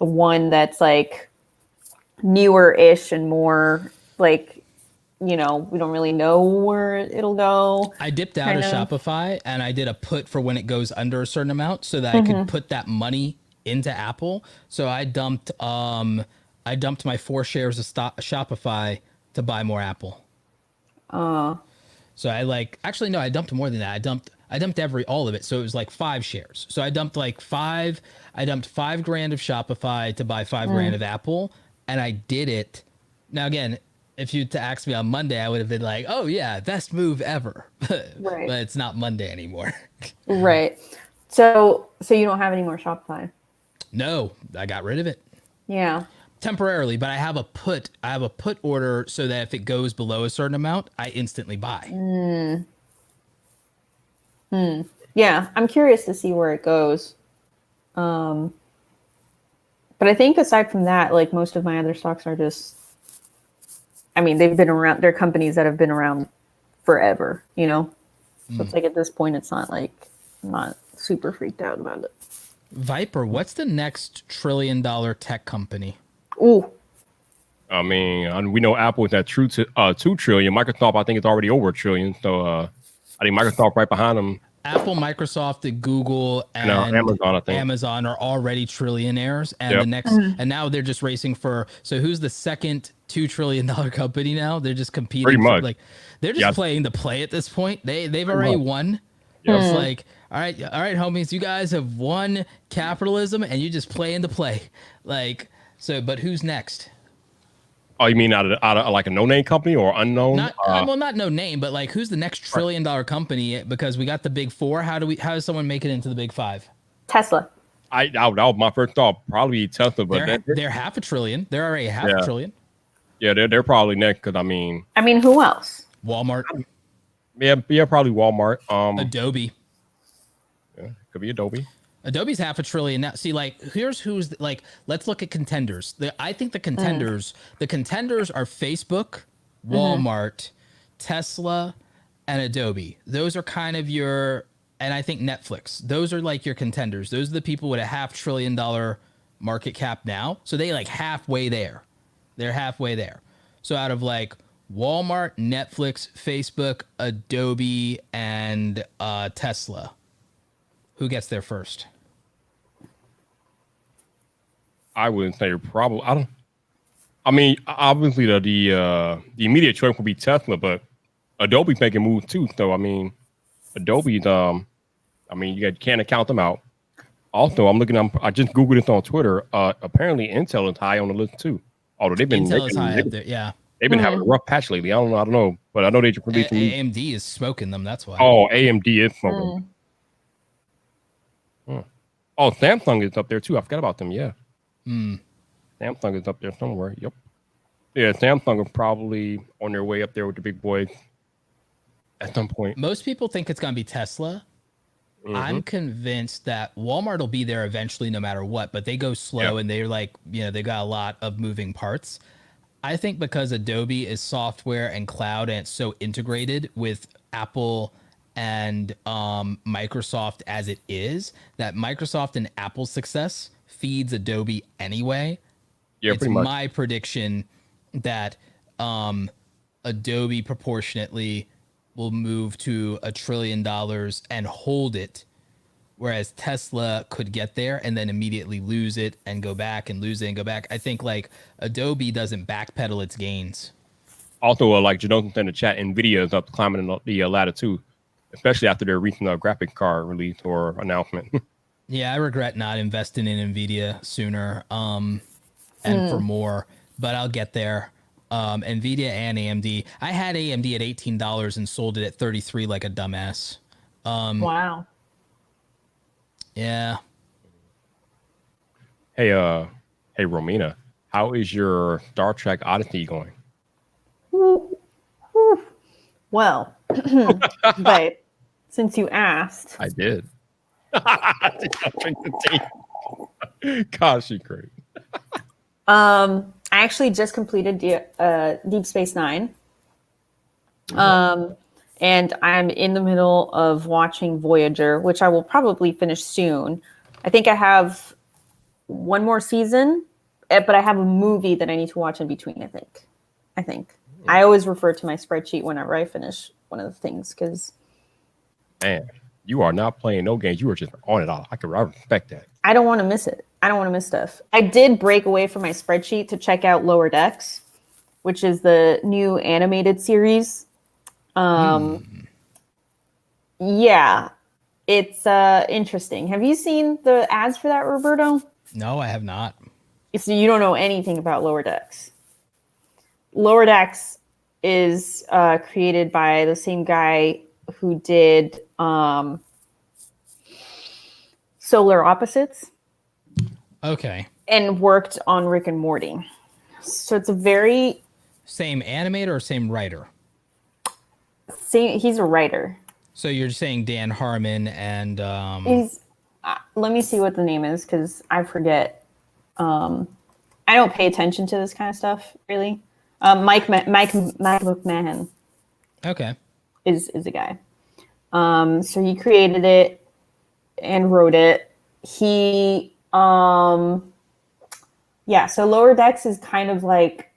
the one that's like newer-ish and more like, we don't really know where it'll go. I dipped out of Shopify and I did a put for when it goes under a certain amount so that I could put that money into Apple. So I dumped my 4 shares of Shopify to buy more Apple. So I dumped more than that. I dumped all of it. So it was like 5 shares. So I dumped $5,000 of Shopify to buy $5,000 of Apple. And I did it. Now, again, if you'd asked me on Monday, I would have been like, oh yeah, best move ever. Right. But it's not Monday anymore. Right. So you don't have any more Shopify? No, I got rid of it. Yeah. Temporarily, but I have a put order so that if it goes below a certain amount, I instantly buy. Yeah, I'm curious to see where it goes. But I think aside from that, like most of my other stocks are just, they've been around. They're companies that have been around forever, So it's like at this point, it's not like I'm not super freaked out about it. Vyyyper, what's the next $1 trillion tech company? Ooh. We know Apple is at $2 trillion. Microsoft, I think, is already over $1 trillion. So I think Microsoft right behind them. Apple, Microsoft, Google, and Amazon, I think. Amazon are already trillionaires, and the next, and now they're just racing for. So who's the second $2 trillion company now? They're just competing. Pretty much. They're just playing the play at this point. They've already won. It's like, all right, homies, you guys have won capitalism, and you just play into play. But who's next? Oh, you mean out of like a no-name company or unknown? Not no name, but like who's the next $1 trillion company? Because we got the big 4. How does someone make it into the big 5? Tesla. That was my first thought. Probably Tesla, but they're $500 billion. They're already $500 billion. Yeah, they're probably next because who else? Walmart. Yeah, probably Walmart. Adobe. Yeah, could be Adobe. Adobe's $500 billion now. See, here's who's let's look at contenders. I think the contenders are Facebook, Walmart, Tesla, and Adobe. Those are kind of and I think Netflix. Those are like your contenders. Those are the people with a $500 billion market cap now. So they halfway there. They're halfway there. So out of Walmart, Netflix, Facebook, Adobe, and Tesla, who gets there first? I wouldn't say probably. Obviously the immediate choice would be Tesla, but Adobe's making moves too. So Adobe's you can't count them out. Also, I just Googled this on Twitter. Apparently Intel is high on the list too. Although Intel is high up there, yeah. They've been having a rough patch lately. I don't know, but I know they just released AMD is smoking them. That's why. Oh, AMD is smoking. Oh, Samsung is up there too. I forgot about them. Yeah. Samsung is up there somewhere. Yep. Yeah, Samsung are probably on their way up there with the big boys at some point. Most people think it's going to be Tesla. I'm convinced that Walmart will be there eventually no matter what, but they go slow and they're like, they got a lot of moving parts. I think because Adobe is software and cloud and it's so integrated with Apple and Microsoft as it is, that Microsoft and Apple's success feeds Adobe anyway. Yeah, It's pretty much. my prediction that Adobe proportionately will move to $1 trillion and hold it, whereas Tesla could get there and then immediately lose it and go back and lose it and go back. I think like Adobe doesn't backpedal its gains. Also, like Jonathan in the chat, NVIDIA is up climbing the ladder too, especially after their recent graphic card release or announcement. Yeah, I regret not investing in NVIDIA sooner and for more, but I'll get there. NVIDIA and AMD. I had AMD at $18 and sold it at $33 like a dumbass. Wow. Yeah. Hey, Romina, how is your Star Trek Odyssey going? Well, but since you asked, I did. Gosh, she crazy. I actually just completed Deep Space Nine. And I'm in the middle of watching Voyager, which I will probably finish soon. I think I have one more season, but I have a movie that I need to watch in between, I think. I always refer to my spreadsheet whenever I finish one of the things because... Man, you are not playing no games. You are just on it all. I respect that. I don't want to miss it. I don't want to miss stuff. I did break away from my spreadsheet to check out Lower Decks, which is the new animated series. Yeah, it's interesting. Have you seen the ads for that, Roberto? No, I have not. So you don't know anything about Lower Decks. Lower Decks is created by the same guy who did Solar Opposites. Okay. And worked on Rick and Morty. So it's a very... Same animator or same writer? He's a writer. So you're saying Dan Harmon and... He's... let me see what the name is, because I forget. I don't pay attention to this kind of stuff, really. Mike McMahon. Okay. Is a guy. So he created it and wrote it. He... yeah, so Lower Decks is kind of like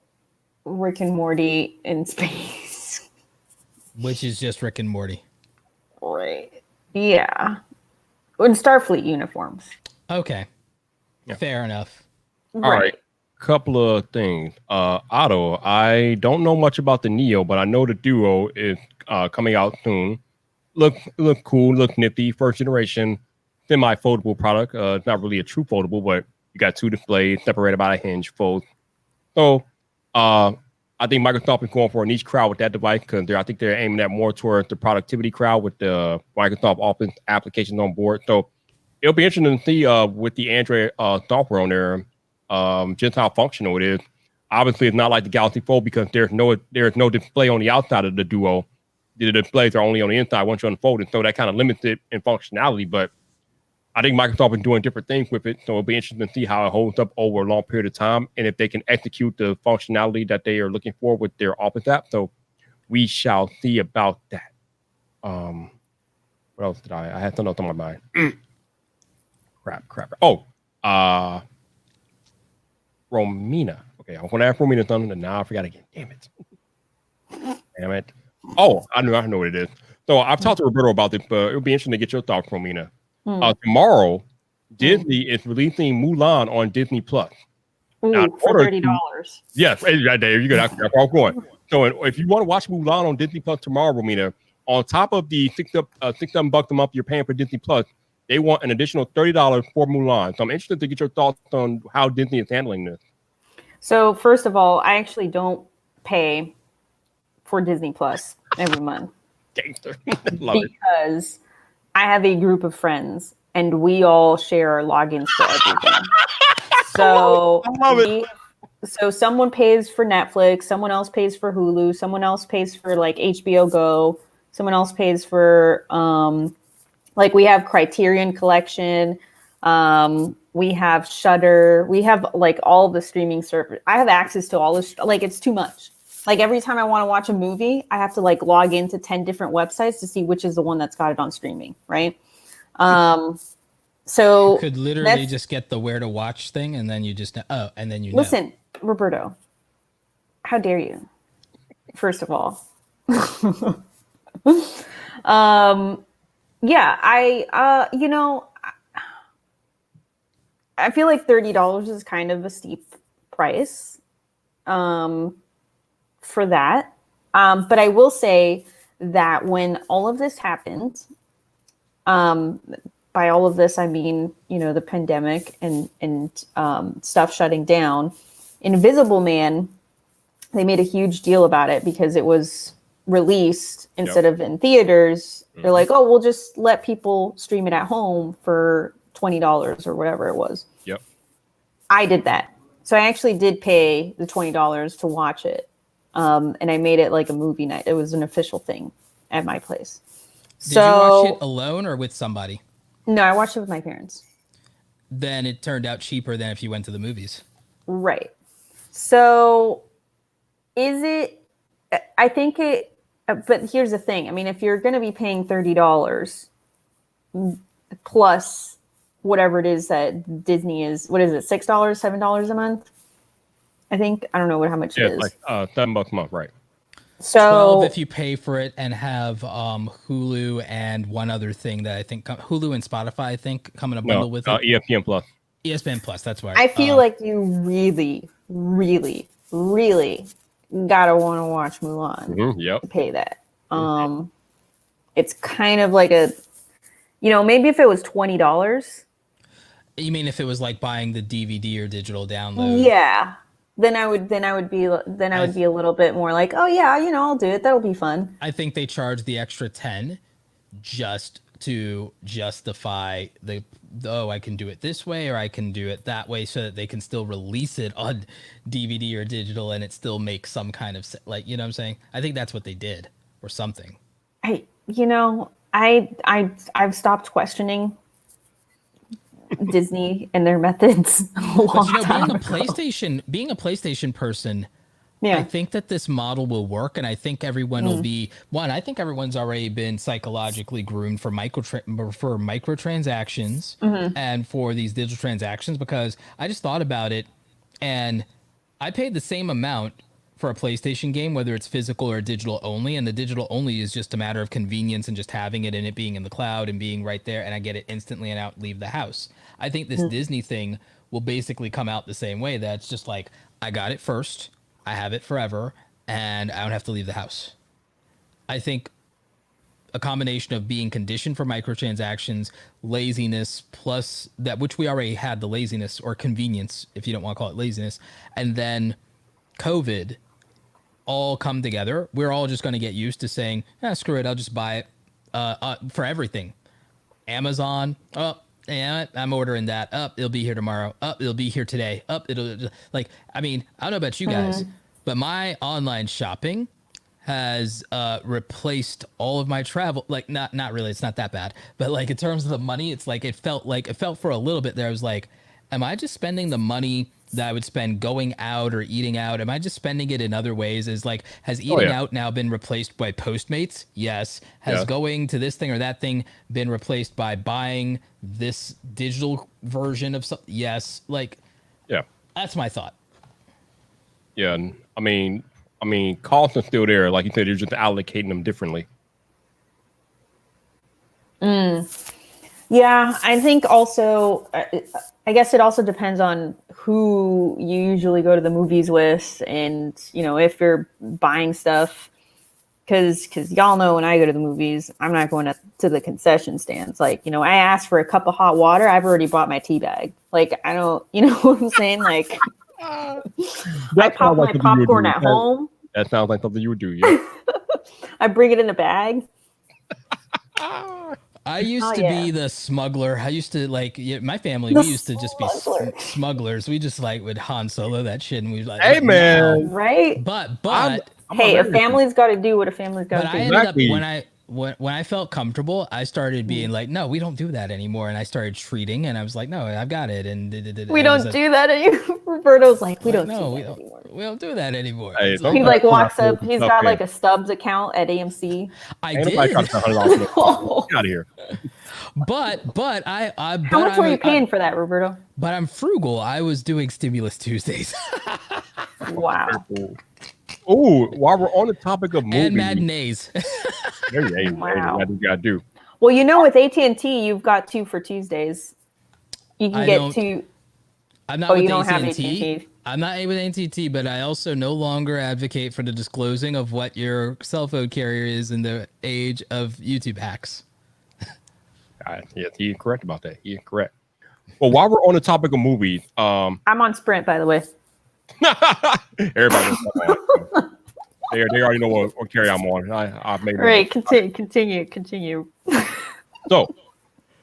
Rick and Morty in space. Which is just Rick and Morty. Right. Yeah. In Starfleet uniforms. Okay. Yeah. Fair enough. All right. Couple of things. Otto, I don't know much about the Neo, but I know the Duo is coming out soon. Look cool, look nifty. First generation semi-foldable product. It's not really a true foldable, but you got two displays separated by a hinge fold. So I think Microsoft is going for a niche crowd with that device because I think they're aiming at more towards the productivity crowd with the Microsoft Office applications on board. So it'll be interesting to see with the Android software on there just how functional it is. Obviously, it's not like the Galaxy Fold because there's no display on the outside of the Duo. The displays are only on the inside once you unfold it, so that kind of limits it in functionality. But I think Microsoft is doing different things with it, so it'll be interesting to see how it holds up over a long period of time and if they can execute the functionality that they are looking for with their Office app. So we shall see about that. What else did I had something else on my mind. Crap. Oh, Romina. Okay, I'm going to ask Romina something, and now I forgot again. Damn it. Oh, I know what it is. So I've talked to Roberto about this, but it'll be interesting to get your thoughts, Romina. Tomorrow, Disney is releasing Mulan on Disney Plus. For $30. Yes, right there. You go. That's where I'm going. So if you want to watch Mulan on Disney Plus tomorrow, Romina, on top of the $6-7 a month you're paying for Disney Plus, they want an additional $30 for Mulan. So I'm interested to get your thoughts on how Disney is handling this. So first of all, I actually don't pay for Disney Plus every month. Gangster. Love it. Because I have a group of friends and we all share our logins for everything. So I love it. So someone pays for Netflix, someone else pays for Hulu, someone else pays for like HBO Go, someone else pays for Like we have Criterion Collection, we have Shudder, we have like all the streaming service. I have access to all this. Like it's too much. Like every time I want to watch a movie, I have to like log into 10 different websites to see which is the one that's got it on streaming, right? So you could literally just get the where to watch thing, and then you just and then you know. Listen, Roberto, how dare you? First of all, yeah, I feel like $30 is kind of a steep price for that. But I will say that when all of this happened, by all of this, I mean, the pandemic and stuff shutting down, Invisible Man, they made a huge deal about it because it was released instead of in theaters. They're like, oh, we'll just let people stream it at home for $20 or whatever it was. Yep. I did that. So I actually did pay the $20 to watch it. And I made it like a movie night. It was an official thing at my place. Did you watch it alone or with somebody? No, I watched it with my parents. Then it turned out cheaper than if you went to the movies. Right. So I think but here's the thing. I mean, if you're going to be paying $30 plus whatever it is that Disney is, what is it, $6, $7 a month? I think, I don't know how much it is. Like $7 a month, right? So 12 if you pay for it and have Hulu and one other thing that I think Hulu and Spotify I think come in a bundle with it. ESPN Plus. ESPN Plus, that's why. I feel like you really, really, really gotta want to watch Mulan. Yep. To pay that. It's kind of like maybe if it was $20. You mean if it was like buying the DVD or digital download? Yeah. Then I would be a little bit more like, oh yeah, I'll do it. That'll be fun. I think they charge the extra 10 just to justify I can do it this way or I can do it that way so that they can still release it on DVD or digital and it still makes some kind of like, you know what I'm saying? I think that's what they did or something. I've stopped questioning Disney and their methods a long time ago. Being a PlayStation person, I think that this model will work, and I think everyone will be I think everyone's already been psychologically groomed for microtransactions and for these digital transactions, because I just thought about it, and I paid the same amount for a PlayStation game, whether it's physical or digital only, and the digital only is just a matter of convenience and just having it and it being in the cloud and being right there, and I get it instantly and leave the house. I think this Disney thing will basically come out the same way. That's just like, I got it first, I have it forever, and I don't have to leave the house. I think a combination of being conditioned for microtransactions, laziness, plus that, which we already had, the laziness or convenience, if you don't want to call it laziness, and then COVID all come together. We're all just going to get used to saying, screw it, I'll just buy it for everything. Amazon, I'm ordering that. It'll be here tomorrow. It'll be here today. It'll like, I mean, I don't know about you guys, but my online shopping has replaced all of my travel. Like, not really, it's not that bad, but like in terms of the money, it's like it felt for a little bit there. I was like, am I just spending the money that I would spend going out or eating out? Am I just spending it in other ways? Has eating out now been replaced by Postmates? Yes. Has going to this thing or that thing been replaced by buying this digital version of something? Yes. Like, that's my thought. Yeah. I mean, costs are still there. Like you said, you're just allocating them differently. Yeah, I think also, I guess it also depends on who you usually go to the movies with, and if you're buying stuff, because y'all know when I go to the movies, I'm not going to the concession stands. Like, I asked for a cup of hot water, I've already bought my tea bag. Like, I don't, what I'm saying? Like, I pop my popcorn at home. That sounds like something you would do, yeah. I bring it in a bag. I used to be the smuggler. I used to my family, we used to just be smugglers. We just would Han Solo that shit, and we like, hey man, right? But hey, a family's got to do what a family's got to do. I ended up when I felt comfortable, I started being like, no, we don't do that anymore. And I started treating, and I was like, no, I've got it. And We don't do that anymore. Roberto's like, we don't no, do we that don't, anymore. we don't do that anymore. Hey, It's don't He like, like come walks after up. us, He's it's got okay. like a Stubbs account at AMC. I Ain't nobody trying did, to spend $100. Get out of here. but How much were you paying for that, Roberto? But I'm frugal. I was doing Stimulus Tuesdays Wow. Oh, while we're on the topic of movies, and matinees. Wow. What you gotta do? Well, you know, with AT&T, you've got 2 for Tuesdays. You can I get don't- 2. I'm not Oh, with you don't have AT&T. AT&T. I'm not with AT&T, but I also no longer advocate for the disclosing of what your cell phone carrier is in the age of YouTube hacks. Yes, he is correct about that. He is correct. Well, while we're on the topic of movies, I'm on Sprint, by the way. everybody knows they already know what carrier I'm on. I've made Right, continue. So,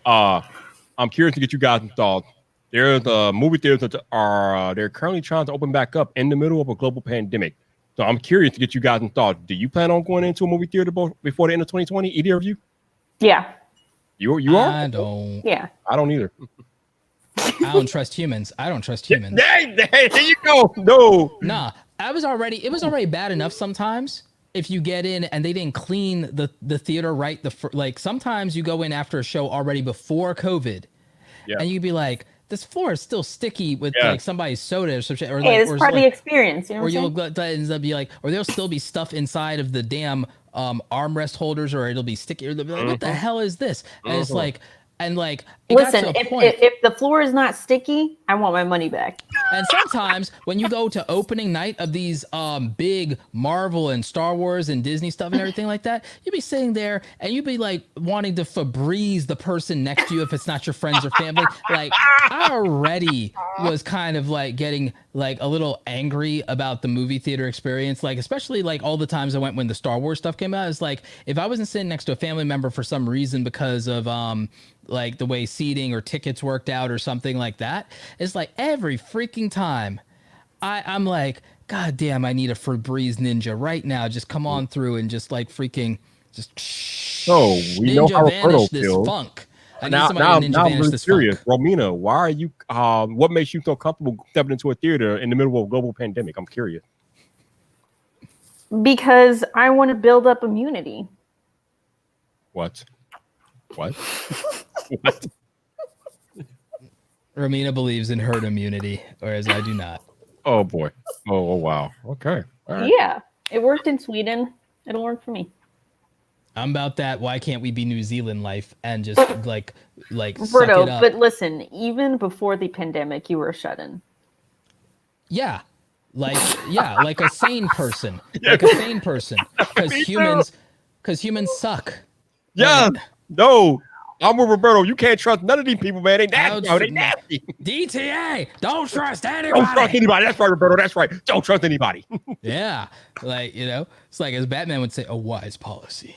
I'm curious to get you guys' thoughts. There's movie theaters that are they're currently trying to open back up in the middle of a global pandemic. So I'm curious to get you guys' thoughts. Do you plan on going into a movie theater before the end of 2020? Either of you? Yeah. You are? I don't. Yeah. I don't either. I don't trust humans. I don't trust humans. There you go. No. Nah, it was already bad enough sometimes if you get in and they didn't clean the theater right. Like sometimes you go in after a show already before COVID, and you'd be like, this floor is still sticky with like somebody's soda or some shit. Or Hey, like, it's part of the experience. You know or what I'm you'll saying? ends up be like, or there'll still be stuff inside of the damn armrest holders, or it'll be sticky. Or they'll be like, what the hell is this? And it's like, and like, it got Listen, to a point. if the floor is not sticky, I want my money back. And sometimes when you go to opening night of these big Marvel and Star Wars and Disney stuff and everything like that, you'd be sitting there and you'd be like wanting to Febreze the person next to you if it's not your friends or family. Like I already was kind of like getting like a little angry about the movie theater experience. Like especially like all the times I went when the Star Wars stuff came out. It's like if I wasn't sitting next to a family member for some reason because of like the way seating or tickets worked out or something like that, it's like every freaking time I'm like, God damn, I need a Febreze Ninja right now. Just come on through and just like freaking just So we know how Roberto vanish this feels. funk. I need Now somebody to ninja I'm vanish really this curious. funk. Romina, why are you what makes you feel comfortable stepping into a theater in the middle of a global pandemic? I'm curious. Because I want to build up immunity. What? What? Romina believes in herd immunity, whereas I do not. Oh boy. Oh wow. Okay. All right. Yeah. It worked in Sweden. It'll work for me. I'm about that. Why can't we be New Zealand life and just like suck Roberto, it up? but listen, even before the pandemic, you were shut in. Yeah, like a sane person, like a sane person, because humans suck. Yeah. Like, No. I'm with Roberto. You can't trust none of these people, man. They nasty. They nasty. DTA, don't trust anybody. Don't trust anybody. That's right, Roberto. That's right. Don't trust anybody. Yeah, like it's like as Batman would say, a wise policy.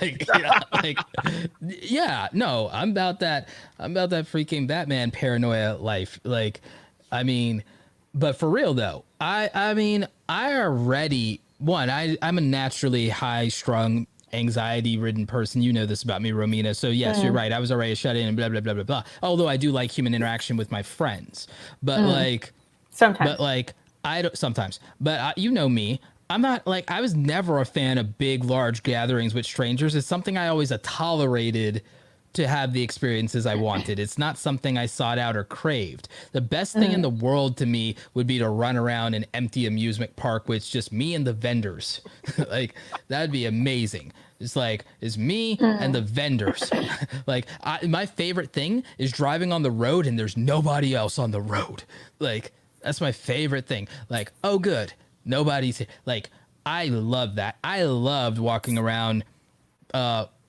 Like, like, yeah, no, I'm about that freaking Batman paranoia life. Like, I mean, but for real though, I mean, I'm a naturally high-strung, anxiety-ridden person. You know this about me, Romina. So yes, you're right. I was already shut in and blah blah blah blah blah. Although I do like human interaction with my friends, but you know me. I'm not like, I was never a fan of big, large gatherings with strangers. It's something I always tolerated to have the experiences I wanted. It's not something I sought out or craved. The best thing in the world to me would be to run around an empty amusement park with just me and the vendors. Like, that'd be amazing. It's like, it's me and the vendors. Like, my favorite thing is driving on the road and there's nobody else on the road. Like, that's my favorite thing. Like, oh, good. Nobody's here. Like, I love that. I loved walking around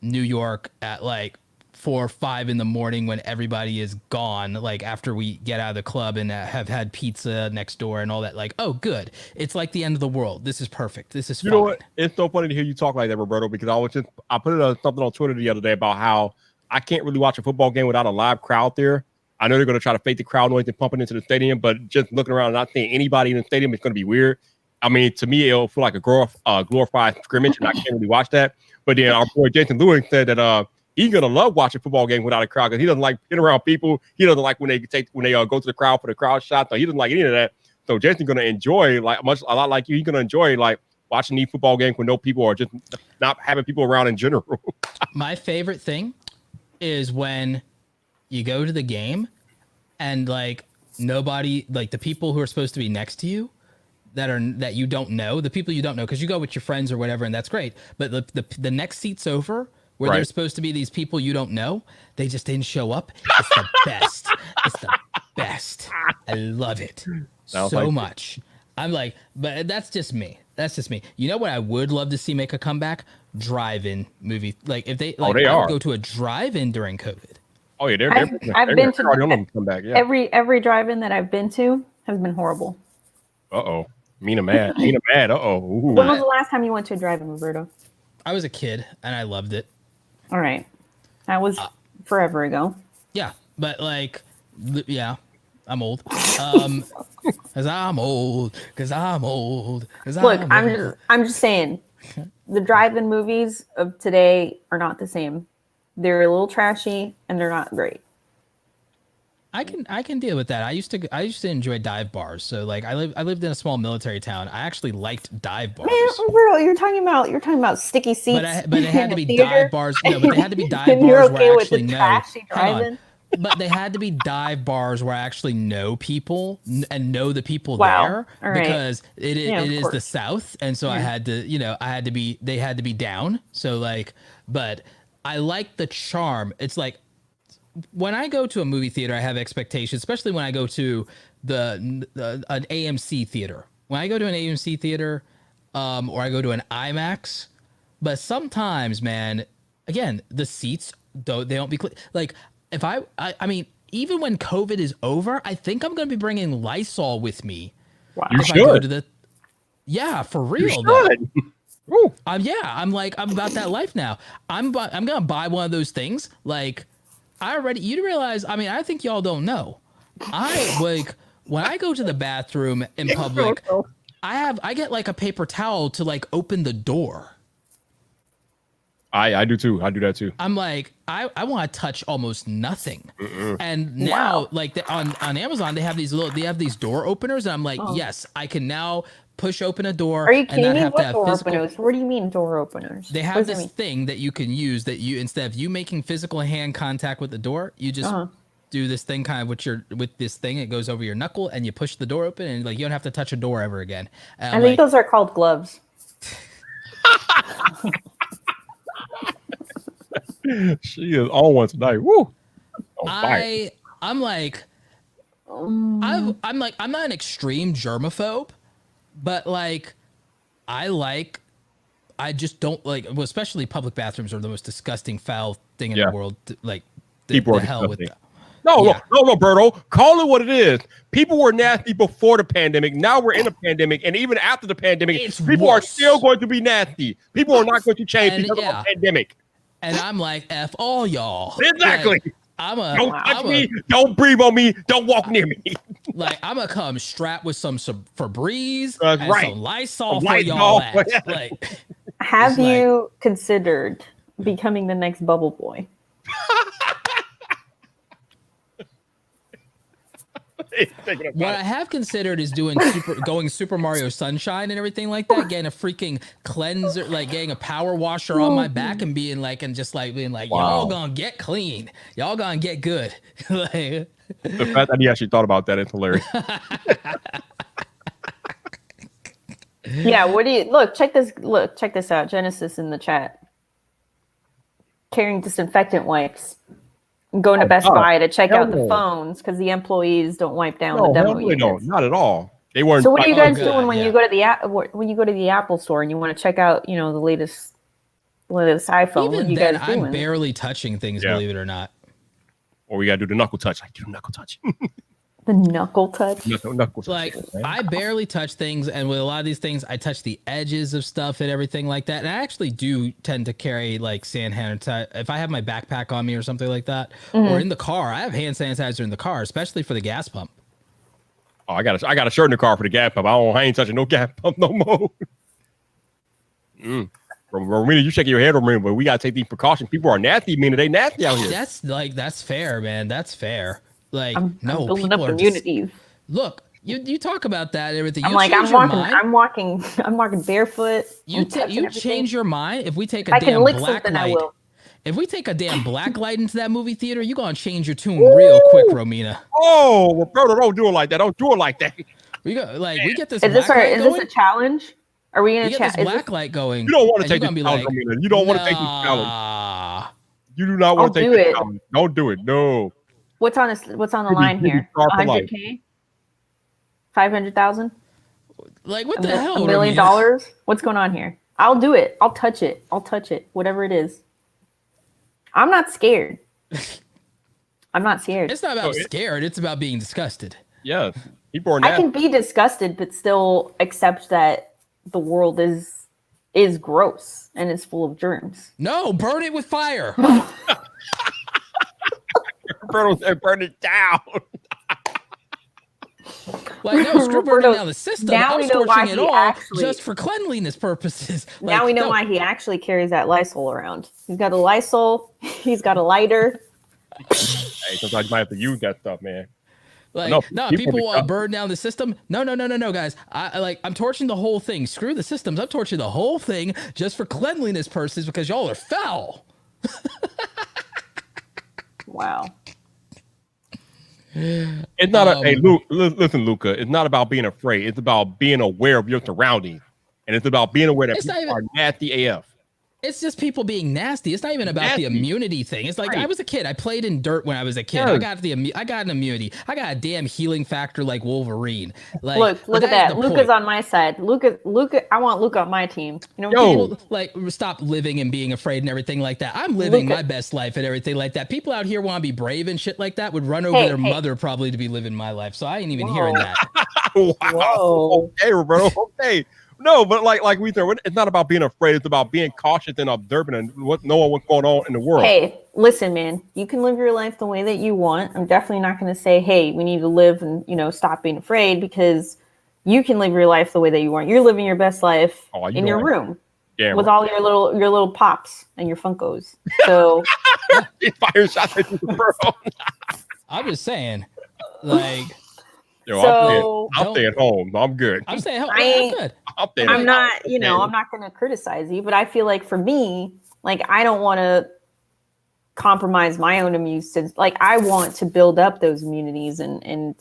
New York at like 4 or 5 in the morning when everybody is gone, like after we get out of the club and have had pizza next door and all that. Like, oh, good. It's like the end of the world. This is perfect. This is You fine. know what? It's so funny to hear you talk like that, Roberto, because I put something on Twitter the other day about how I can't really watch a football game without a live crowd there. I know they're going to try to fake the crowd noise and pump it into the stadium, but just looking around and not seeing anybody in the stadium is going to be weird. I mean, to me, it'll feel like a glorified scrimmage, and I can't really watch that. But then our boy Jason Lewis said that he's gonna love watching football game without a crowd because he doesn't like being around people. He doesn't like when they go to the crowd for the crowd shot. So he doesn't like any of that. So Jason's gonna enjoy a lot like you. He's gonna enjoy like watching these football games when no people or just not having people around in general. My favorite thing is when you go to the game and like nobody, like the people who are supposed to be next to you that you don't know, the people you don't know, because you go with your friends or whatever, and that's great. But the next seat's over where there's supposed to be these people you don't know, they just didn't show up. It's the best. It's the best. I love it so much. I'm like, but that's just me. That's just me. You know what I would love to see make a comeback? Drive-in movie. Like if they like go to a drive-in during COVID. Oh yeah, I've been to come back. Yeah. Every drive-in that I've been to has been horrible. Mina mad. When was the last time you went to a drive-in, Roberto? I was a kid and I loved it. All right, that was forever ago. Yeah, but like, yeah, I'm old. Cause I'm old. Look, I'm just saying, the drive-in movies of today are not the same. They're a little trashy and they're not great. I can deal with that. I used to enjoy dive bars. So like I lived in a small military town. I actually liked dive bars. Man, Roberto, you're talking about sticky seats. But it had to be dive bars. No, but they had to be dive and bars you're okay where I with actually the know. trashy drive-in? But they had to be dive bars where I actually know people and know the people Wow. there All right. because it is course. the South, and so I had to, they had to be down. So like, but I like the charm. It's like when I go to a movie theater, I have expectations, especially when I go to an AMC theater. When I go to an AMC theater, or I go to an IMAX, but sometimes, man, again, the seats they don't be like. If I mean, even when COVID is over, I think I'm going to be bringing Lysol with me. Wow. You if should. I go to for real. You Though. should. I'm about that life now. I'm going to buy one of those things. Like you realize, I mean, I think y'all don't know. When I go to the bathroom in public, I get like a paper towel to like open the door. I do too. I do that too. I'm like, I want to touch almost nothing. And now, like on Amazon, they have these door openers. And I'm like, yes, I can now push open a door. Are you kidding and me? not have What to have door physical. openers? What do you mean door openers? They have this thing that you can use that you, instead of you making physical hand contact with the door, you just do this thing kind of with this thing. It goes over your knuckle and you push the door open and like you don't have to touch a door ever again. I think those are called gloves. She is on one tonight. Woo! I'm not an extreme germaphobe, but like I just don't like, well, especially public bathrooms are the most disgusting, foul thing in the world. Like people the are hell with disgusting. that. No, Roberto. Call it what it is. People were nasty before the pandemic. Now we're in a pandemic, and even after the pandemic, people are still going to be nasty. People are not going to change because of the pandemic. And I'm like, F all y'all. Exactly. Like, don't touch me. Don't breathe on me. Don't walk near me. Like, I'm going to come strapped with some Febreze and right. some Lysol for y'all ass. Like, have you considered becoming the next Bubble Boy? What I have considered is going Super Mario Sunshine and everything like that, getting a freaking cleanser, like getting a power washer on my back and being like, y'all gonna get clean, y'all gonna get good. Like, the fact that he actually thought about that is hilarious. Yeah, what do you check this out. Genesis in the chat. Carrying disinfectant wipes. Going to Best Buy to check out the phones because the employees don't wipe down the demo units. No, not at all. They weren't. So what are you guys doing when you go to the Apple store and you want to check out, the latest iPhone? Even what are you then, guys doing? I'm barely touching things, believe it or not. Or we gotta do the knuckle touch. I do the knuckle touch. The knuckle touch. Knuckle touch. Like, I barely touch things, and with a lot of these things, I touch the edges of stuff and everything like that. And I actually do tend to carry like hand sanitizer if I have my backpack on me or something like that, or in the car. I have hand sanitizer in the car, especially for the gas pump. Oh, I got a shirt in the car for the gas pump. I ain't touching no gas pump no more. Romina, you shaking your head, Romina, but we gotta take these precautions. People are nasty. They nasty out here. That's fair, man. That's fair. Like, I'm building people up are immunities. Look, you talk about that and everything. I'm walking barefoot. You change your mind if we take a if I can damn lick black something, light. I will. If we take a damn black light into that movie theater, you're gonna change your tune real quick, Romina. Oh, Roberto, don't do it like that. Don't do it like that. We get this. Is this a challenge? Are we gonna get this black light going? You don't want to take this challenge, Romina. You don't want to take this challenge. You do not want to take this challenge. Don't do it. No. What's on the line here? 100K? 500,000? Like, what the hell? $1 million? What's going on here? I'll do it. I'll touch it. Whatever it is. I'm not scared. It's not about scared. It's about being disgusted. Yeah. People are nasty. I can be disgusted, but still accept that the world is gross and is full of germs. No, burn it with fire. Burn it down. Like, no, screw burning down the system. Now I'm scorching it all just for cleanliness purposes. Like, now we know why he actually carries that Lysol around. He's got a Lysol. He's got a lighter. Hey, sometimes you might have to use that stuff, man. Like, no, people burn down the system. No, guys. I'm torching the whole thing. Screw the systems. I'm torching the whole thing just for cleanliness purposes because y'all are foul. Wow. It's not listen, Luca. It's not about being afraid. It's about being aware of your surroundings, and it's about being aware that people are nasty AF. It's just people being nasty. It's not even about the immunity thing. It's like, I was a kid. I played in dirt when I was a kid. I got an immunity. I got a damn healing factor like Wolverine. Like, look at that. Luca's on my side. Luca. I want Luca on my team. You know, people like stop living and being afraid and everything like that. I'm living my best life and everything like that. People out here want to be brave and shit like that would run over their mother probably to be living my life. So I ain't even hearing that. Wow. Whoa. Okay, Roberto. Okay. No, but like we said, it's not about being afraid. It's about being cautious and observant and knowing what's going on in the world. Hey, listen, man. You can live your life the way that you want. I'm definitely not going to say, hey, we need to live and stop being afraid, because you can live your life the way that you want. You're living your best life in your room with all your little pops and your Funkos. So fire shots at you, bro. I'm just saying, like. Yo, I'll stay at home. I'm good. I'm staying home. I'm good. I'm not, I'm not going to criticize you, but I feel like for me, like, I don't want to compromise my own immune system. Like, I want to build up those immunities, and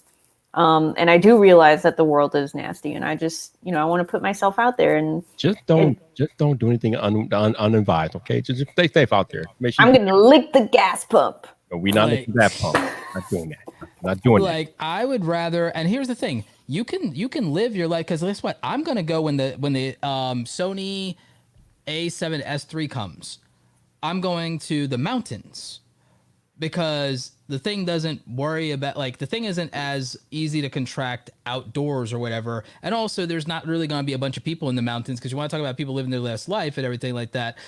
I do realize that the world is nasty, and I just, I want to put myself out there and just don't do anything unadvised. Okay, just stay safe out there. Make sure I'm going to lick the gas pump. No, we're not licking that pump. Not doing that. Not doing that. Like, I would rather, and here's the thing, you can live your life, because guess what? I'm gonna go when the Sony A7S III comes. I'm going to the mountains, because the thing doesn't worry about, like, the thing isn't as easy to contract outdoors or whatever, and also there's not really gonna be a bunch of people in the mountains, because you want to talk about people living their last life and everything like that.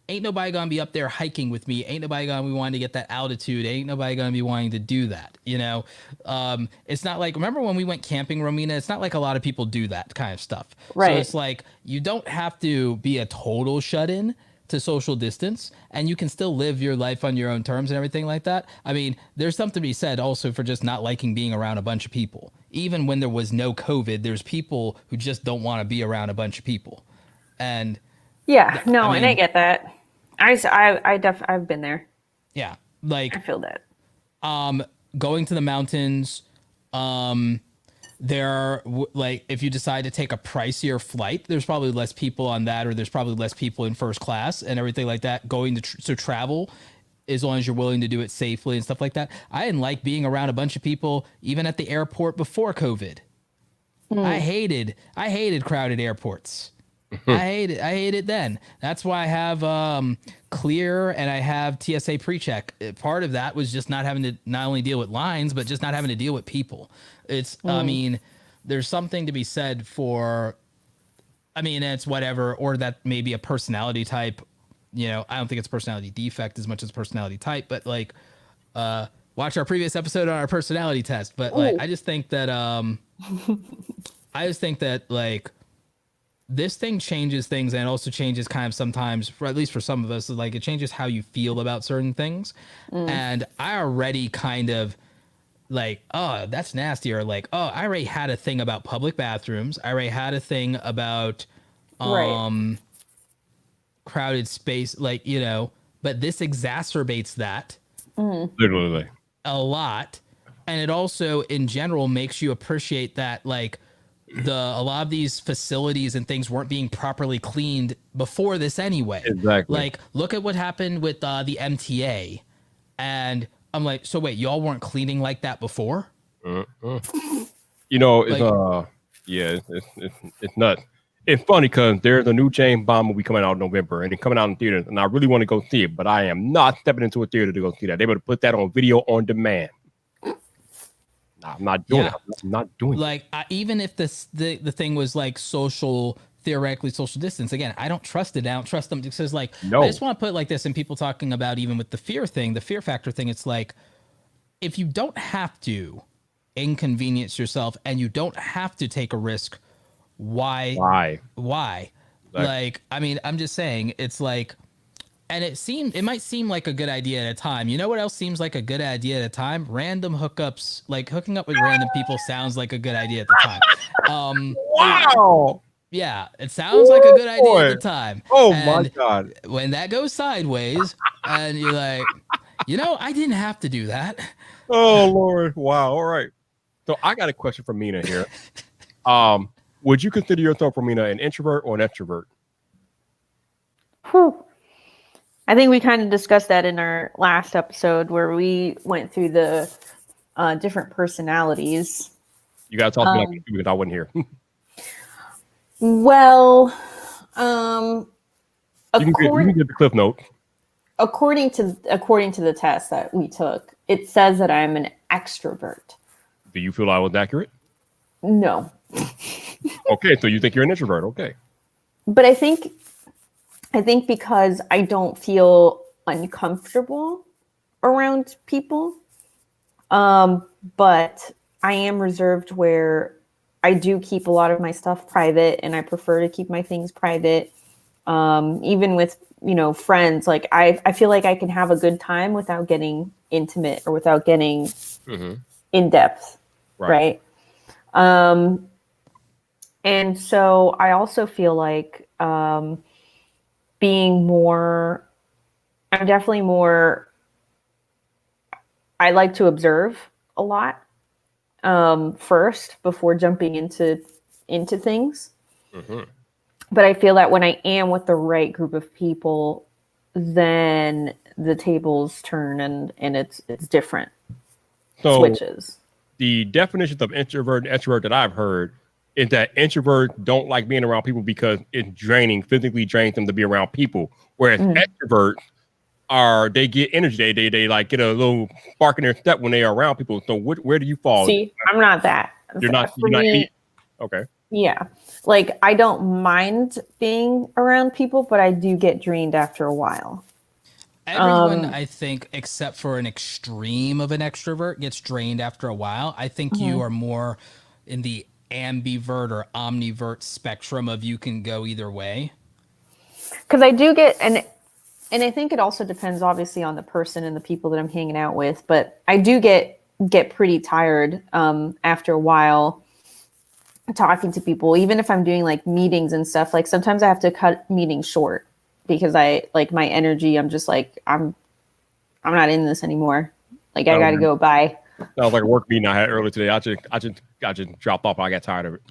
Ain't nobody gonna be up there hiking with me. Ain't nobody gonna be wanting to get that altitude. Ain't nobody gonna be wanting to do that. It's not like, remember when we went camping, Romina? It's not like a lot of people do that kind of stuff. Right. So it's like, you don't have to be a total shut-in to social distance, and you can still live your life on your own terms and everything like that. I mean, there's something to be said also for just not liking being around a bunch of people. Even when there was no COVID, there's people who just don't want to be around a bunch of people. And and I get that. I've been there. Yeah, like, I feel that. Going to the mountains, like, if you decide to take a pricier flight, there's probably less people on that, or there's probably less people in first class and everything like that. Going to travel, as long as you're willing to do it safely and stuff like that. I didn't like being around a bunch of people, even at the airport before COVID. I hated crowded airports. I hate it then. That's why I have Clear and I have TSA PreCheck. Part of that was just not having to not only deal with lines, but just not having to deal with people. I mean, there's something to be said for, it's whatever, or that may be a personality type. I don't think it's a personality defect as much as personality type, but like, watch our previous episode on our personality test. But like, I just think that like this thing changes things, and also changes kind of sometimes, for at least for some of us, like it changes how you feel about certain things. And I already kind of like, oh, that's nasty, or like, oh, I already had a thing about public bathrooms. I already had a thing about crowded space, like, you know, but this exacerbates that Literally a lot. And it also in general makes you appreciate that like a lot of these facilities and things weren't being properly cleaned before this anyway. Exactly. Like, look at what happened with the MTA. And I'm like, so wait, y'all weren't cleaning like that before? You know, it's Like- it's nuts. It's funny because there's a new James Bond movie coming out in November, and it's coming out in theaters, and I really want to go see it, but I am not stepping into a theater to go see that. They better put that on video on demand. Nah, I'm not doing it. I'm not doing it. Like, even if the thing was like theoretically social distance, again, I don't trust it. I don't trust them because like, No. I just want to put it like this, and people talking about even with the fear thing, the fear factor thing, it's like, if you don't have to inconvenience yourself and you don't have to take a risk, why? Like, I mean, I'm just saying, it's like, and it might seem like a good idea at a time. You know what else seems like a good idea at a time? Random hookups, like hooking up with random people sounds like a good idea at the time. Wow. Yeah, it sounds like a good idea at the time. Oh And my God. when that goes sideways and you're like, you know, I didn't have to do that. Oh Lord. Wow. All right. So I got a question for Mina here. Would you consider yourself, Romina, an introvert or an extrovert? Whew. I think we kind of discussed that in our last episode where we went through the different personalities. You got to talk to me like you because I wasn't here. Well, You can get the cliff note. according to the test that we took, it says that I'm an extrovert. Do you feel I was accurate? No, Okay, so you think you're an introvert. Okay. but I think because I don't feel uncomfortable around people, but I am reserved where I do keep a lot of my stuff private, and I prefer to keep my things private. Even with, you know, friends, like I feel like I can have a good time without getting intimate or without getting in depth, right? And so I also feel like being more, I'm definitely more, I like to observe a lot first before jumping into things. But I feel that when I am with the right group of people, then the tables turn and it's different. So Switches. the definitions of introvert and extrovert that I've heard is that introverts don't like being around people because it's draining, physically drains them to be around people. Whereas extroverts they get energy. They like get a little spark in their step when they are around people. So where do you fall? See, I'm not that. You're not. Okay. Yeah. Like, I don't mind being around people, but I do get drained after a while. Everyone, I think, except for an extreme of an extrovert, gets drained after a while. I think you are more in the ambivert or omnivert spectrum of you can go either way. Because I do get, and I think it also depends obviously on the person and the people that I'm hanging out with, but I do get pretty tired after a while talking to people, even if I'm doing like meetings and stuff. Like sometimes I have to cut meetings short because I like my energy. I'm just like, I'm not in this anymore. Like I got to go. Bye. That was like a work meeting I had earlier today. I just dropped off. I got tired of it.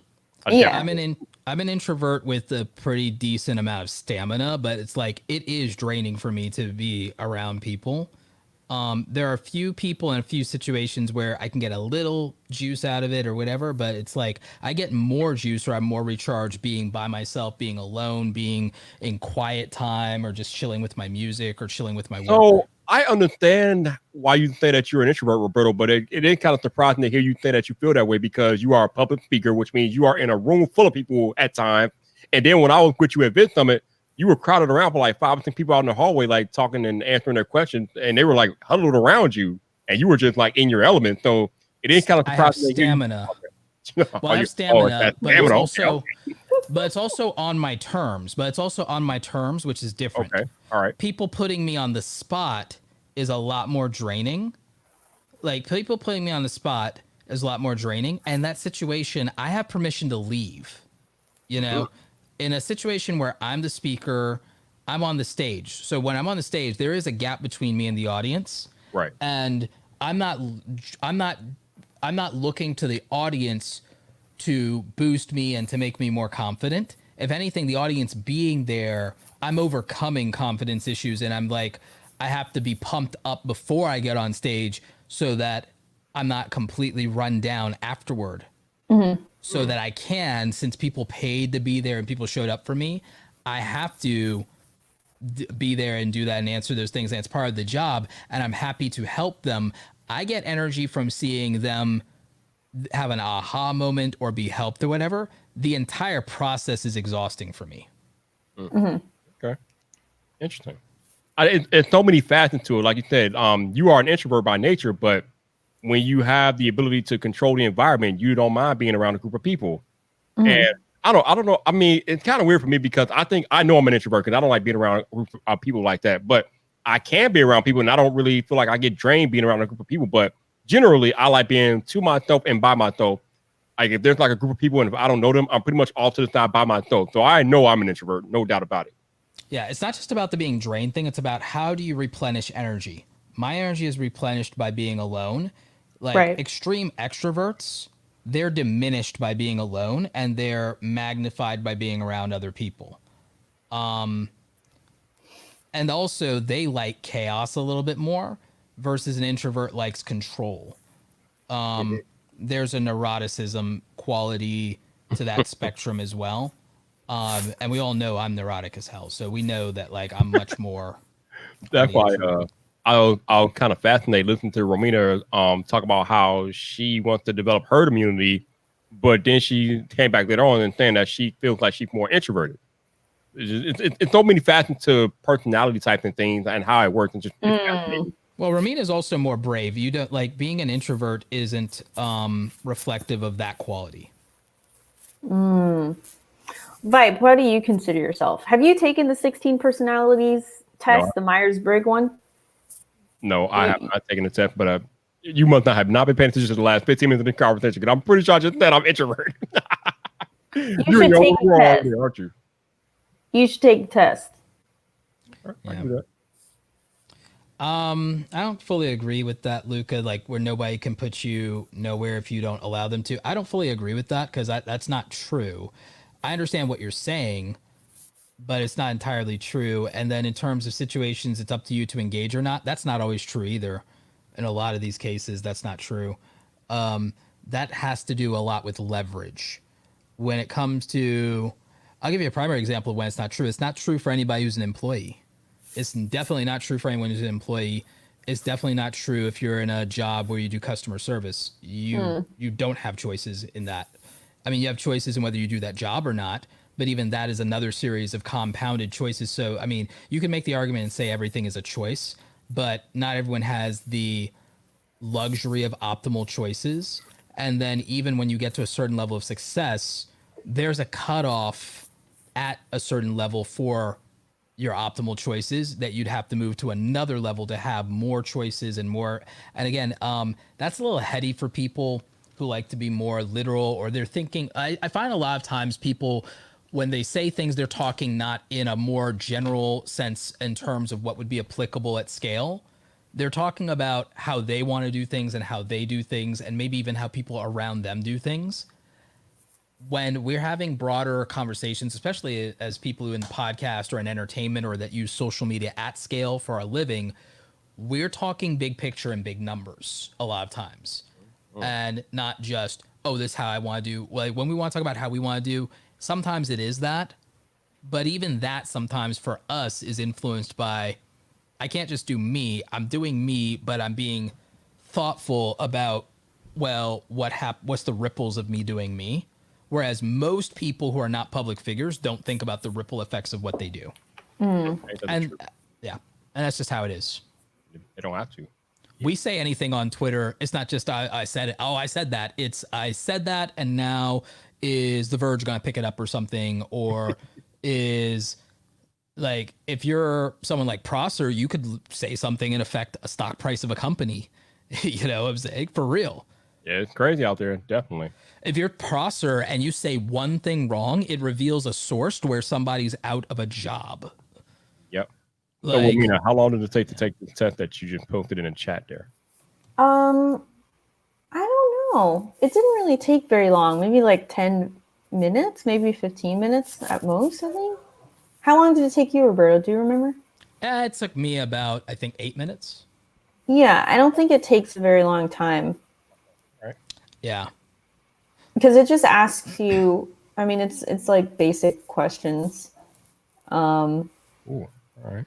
I'm an introvert with a pretty decent amount of stamina, but it's like it is draining for me to be around people. There are a few people and a few situations where I can get a little juice out of it or whatever, but it's like I get more juice or I'm more recharged being by myself, being alone, being in quiet time, or just chilling with my music or chilling with my work. So I understand why you say that you're an introvert, Roberto, but it is kind of surprising to hear you say that you feel that way because you are a public speaker, which means you are in a room full of people at times. And then when I was with you at Vid Summit, you were crowded around for like 5 or 6 people out in the hallway, like talking and answering their questions, and they were like huddled around you. and you were just like in your element. So it is kind of I have surprising. stamina. Okay. Well, I have stamina, but it's also on my terms. But it's also on my terms, which is different. Okay. All right. People putting me on the spot is a lot more draining. Like, people putting me on the spot is a lot more draining. And that situation, I have permission to leave. You know, in a situation where I'm the speaker, I'm on the stage. So when I'm on the stage, there is a gap between me and the audience. Right. And I'm not looking to the audience to boost me and to make me more confident. If anything, the audience being there, I'm overcoming confidence issues, and I'm like, I have to be pumped up before I get on stage so that I'm not completely run down afterward. So that I can, since people paid to be there and people showed up for me, I have to be there and do that and answer those things. And it's part of the job, and I'm happy to help them. I get energy from seeing them have an aha moment or be helped or whatever. The entire process is exhausting for me. Okay. Interesting. It's so many facets to it. Like you said, you are an introvert by nature, but when you have the ability to control the environment, you don't mind being around a group of people. And I don't know. I mean, it's kind of weird for me because I know I'm an introvert because I don't like being around a group of people like that. But I can be around people, and I don't really feel like I get drained being around a group of people. But generally, I like being to myself and by myself. Like, if there's like a group of people and if I don't know them, I'm pretty much off to the side by myself. So I know I'm an introvert, no doubt about it. Yeah, it's not just about the being drained thing. It's about how do you replenish energy. My energy is replenished by being alone. Like, extreme extroverts, they're diminished by being alone, and they're magnified by being around other people. And also, they like chaos a little bit more versus an introvert likes control. There's a neuroticism quality to that spectrum as well. And we all know I'm neurotic as hell. So we know that, like, I'm much more. That's why I was kind of fascinated listening to Romina talk about how she wants to develop herd immunity, but then she came back later on and saying that she feels like she's more introverted. It's so many facets to personality types and things and how it works. And just well, Romina is also more brave. You don't like being an introvert isn't reflective of that quality. Vyyyper, what do you consider yourself? Have you taken the 16 personalities test, the Myers-Briggs one? No, I have not taken the test, but you must not have not been paying attention to the last 15 minutes of the conversation because I'm pretty sure I just said I'm introvert. You should take the test. Aren't you? You should take the test. Yeah. I don't fully agree with that, Luca, like where nobody can put you nowhere if you don't allow them to. I don't fully agree with that because that's not true. I understand what you're saying, but it's not entirely true. And then in terms of situations, it's up to you to engage or not. That's not always true either. In a lot of these cases, that's not true. That has to do a lot with leverage. When it comes to, I'll give you a primary example of when it's not true. It's not true for anybody who's an employee. It's definitely not true for anyone who's an employee. It's definitely not true if you're in a job where you do customer service. You don't have choices in that. I mean, you have choices in whether you do that job or not, but even that is another series of compounded choices. So, I mean, you can make the argument and say everything is a choice, but not everyone has the luxury of optimal choices. And then even when you get to a certain level of success, there's a cutoff at a certain level for your optimal choices that you'd have to move to another level to have more choices and more. And again, that's a little heady for people who like to be more literal, or they're thinking, I find a lot of times people, when they say things, they're talking not in a more general sense in terms of what would be applicable at scale. They're talking about how they want to do things and how they do things, and maybe even how people around them do things. When we're having broader conversations, especially as people who in podcast or in entertainment or that use social media at scale for a living, we're talking big picture and big numbers a lot of times. And not just, oh, this is how I want to do. Like when we want to talk about how we want to do, sometimes it is that. But even that sometimes for us is influenced by, I can't just do me. I'm doing me, but I'm being thoughtful about, well, what's the ripples of me doing me? Whereas most people who are not public figures don't think about the ripple effects of what they do. And yeah, and that's just how it is. They don't have to. we say anything on Twitter, it's not just I said it. Oh, I said that. It's I said that, and now is The Verge going to pick it up or something? Or is like if you're someone like Prosser, you could say something and affect a stock price of a company. You know what I'm saying? For real. Yeah, it's crazy out there. Definitely. If you're Prosser and you say one thing wrong, it reveals a source to where somebody's out of a job. Yep. Like, So, Romina, how long did it take to take the test that you just posted in the chat there? I don't know. It didn't really take very long. Maybe like 10 minutes, maybe 15 minutes at most, I think. How long did it take you, Roberto? Do you remember? it took me about, I think, 8 minutes. Yeah, I don't think it takes a very long time. Right. Yeah. Because it just asks you, I mean, it's like basic questions. Ooh, all right.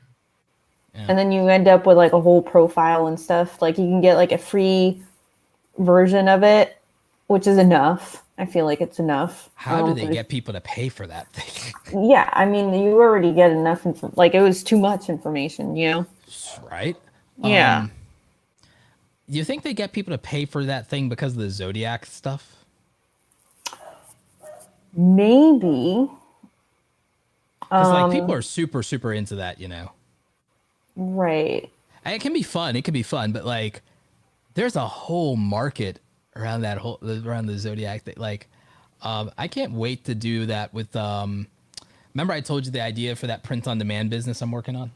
And then you end up with like a whole profile and stuff. Like you can get like a free version of it, which is enough. I feel like it's enough. How do they get people to pay for that thing? Yeah, I mean, you already get enough like it was too much information, you know? Right? Yeah. Do you think they get people to pay for that thing because of the Zodiac stuff? Maybe. Because like people are super, super into that, you know? Right. And it can be fun. It can be fun, but like there's a whole market around around the Zodiac thing. Like, I can't wait to do that with, remember I told you the idea for that print on demand business I'm working on?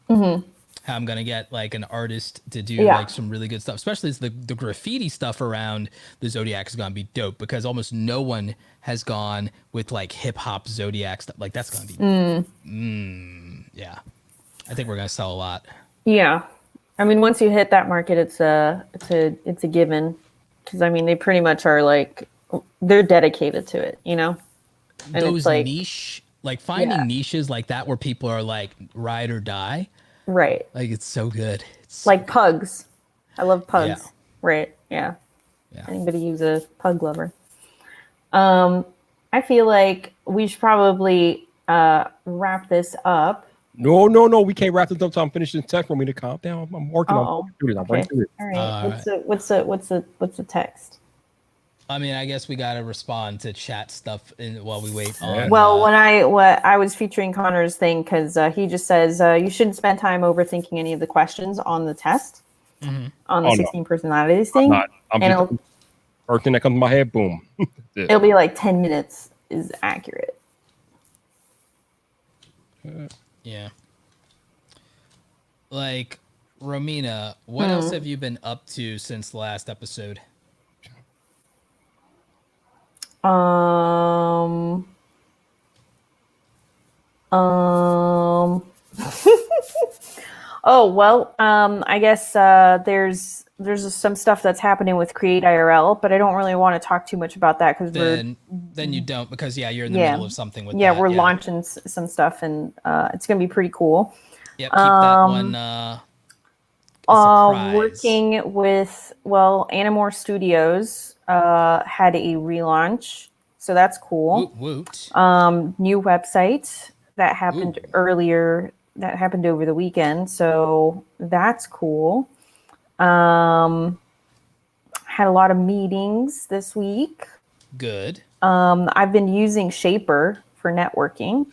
Mm-hmm. How I'm going to get like an artist to do like some really good stuff, especially the graffiti stuff around the Zodiac is going to be dope because almost no one has gone with like hip hop Zodiac stuff. Like that's going to be, yeah. I think we're going to sell a lot. Yeah. I mean, once you hit that market, it's a given. Because I mean, they pretty much are like they're dedicated to it, you know. And those it's like niche, like finding niches like that where people are like ride or die. Right. Like it's so good. It's like pugs. I love pugs. Yeah. Right. Yeah. Yeah. Anybody who's a pug lover. I feel like we should probably wrap this up. No. We can't wrap this up until I'm finishing the text for me to calm down. I'm working on it. I'm working through it. All right. What's the text? I mean, I guess we gotta respond to chat stuff while we wait on. Well, what I was featuring Connor's thing because he just says you shouldn't spend time overthinking any of the questions on the test on the 16 personalities thing. I'm first thing that comes to my head, boom. It'll be like 10 minutes is accurate. Yeah. Like, Romina, what else have you been up to since the last episode? Oh, well, I guess there's some stuff that's happening with Create IRL, but I don't really want to talk too much about that because then you don't because you're in the middle of something with that. We're launching some stuff and it's gonna be pretty cool. Yep, keep that one a surprise. Working with Animore Studios had a relaunch, so that's cool. Woot. New website that happened earlier. That happened over the weekend, so that's cool. Had a lot of meetings this week. Good. I've been using Shaper for networking,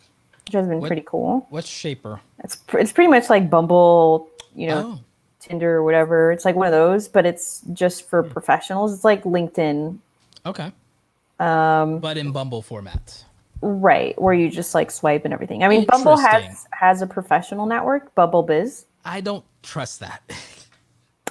which has been pretty cool. What's Shaper? It's pretty much like Bumble, Tinder or whatever. It's like one of those, but it's just for professionals. It's like LinkedIn. Okay. But in Bumble format. Right, where you just like swipe and everything. I mean, Bumble has a professional network, Bumble Biz. I don't trust that.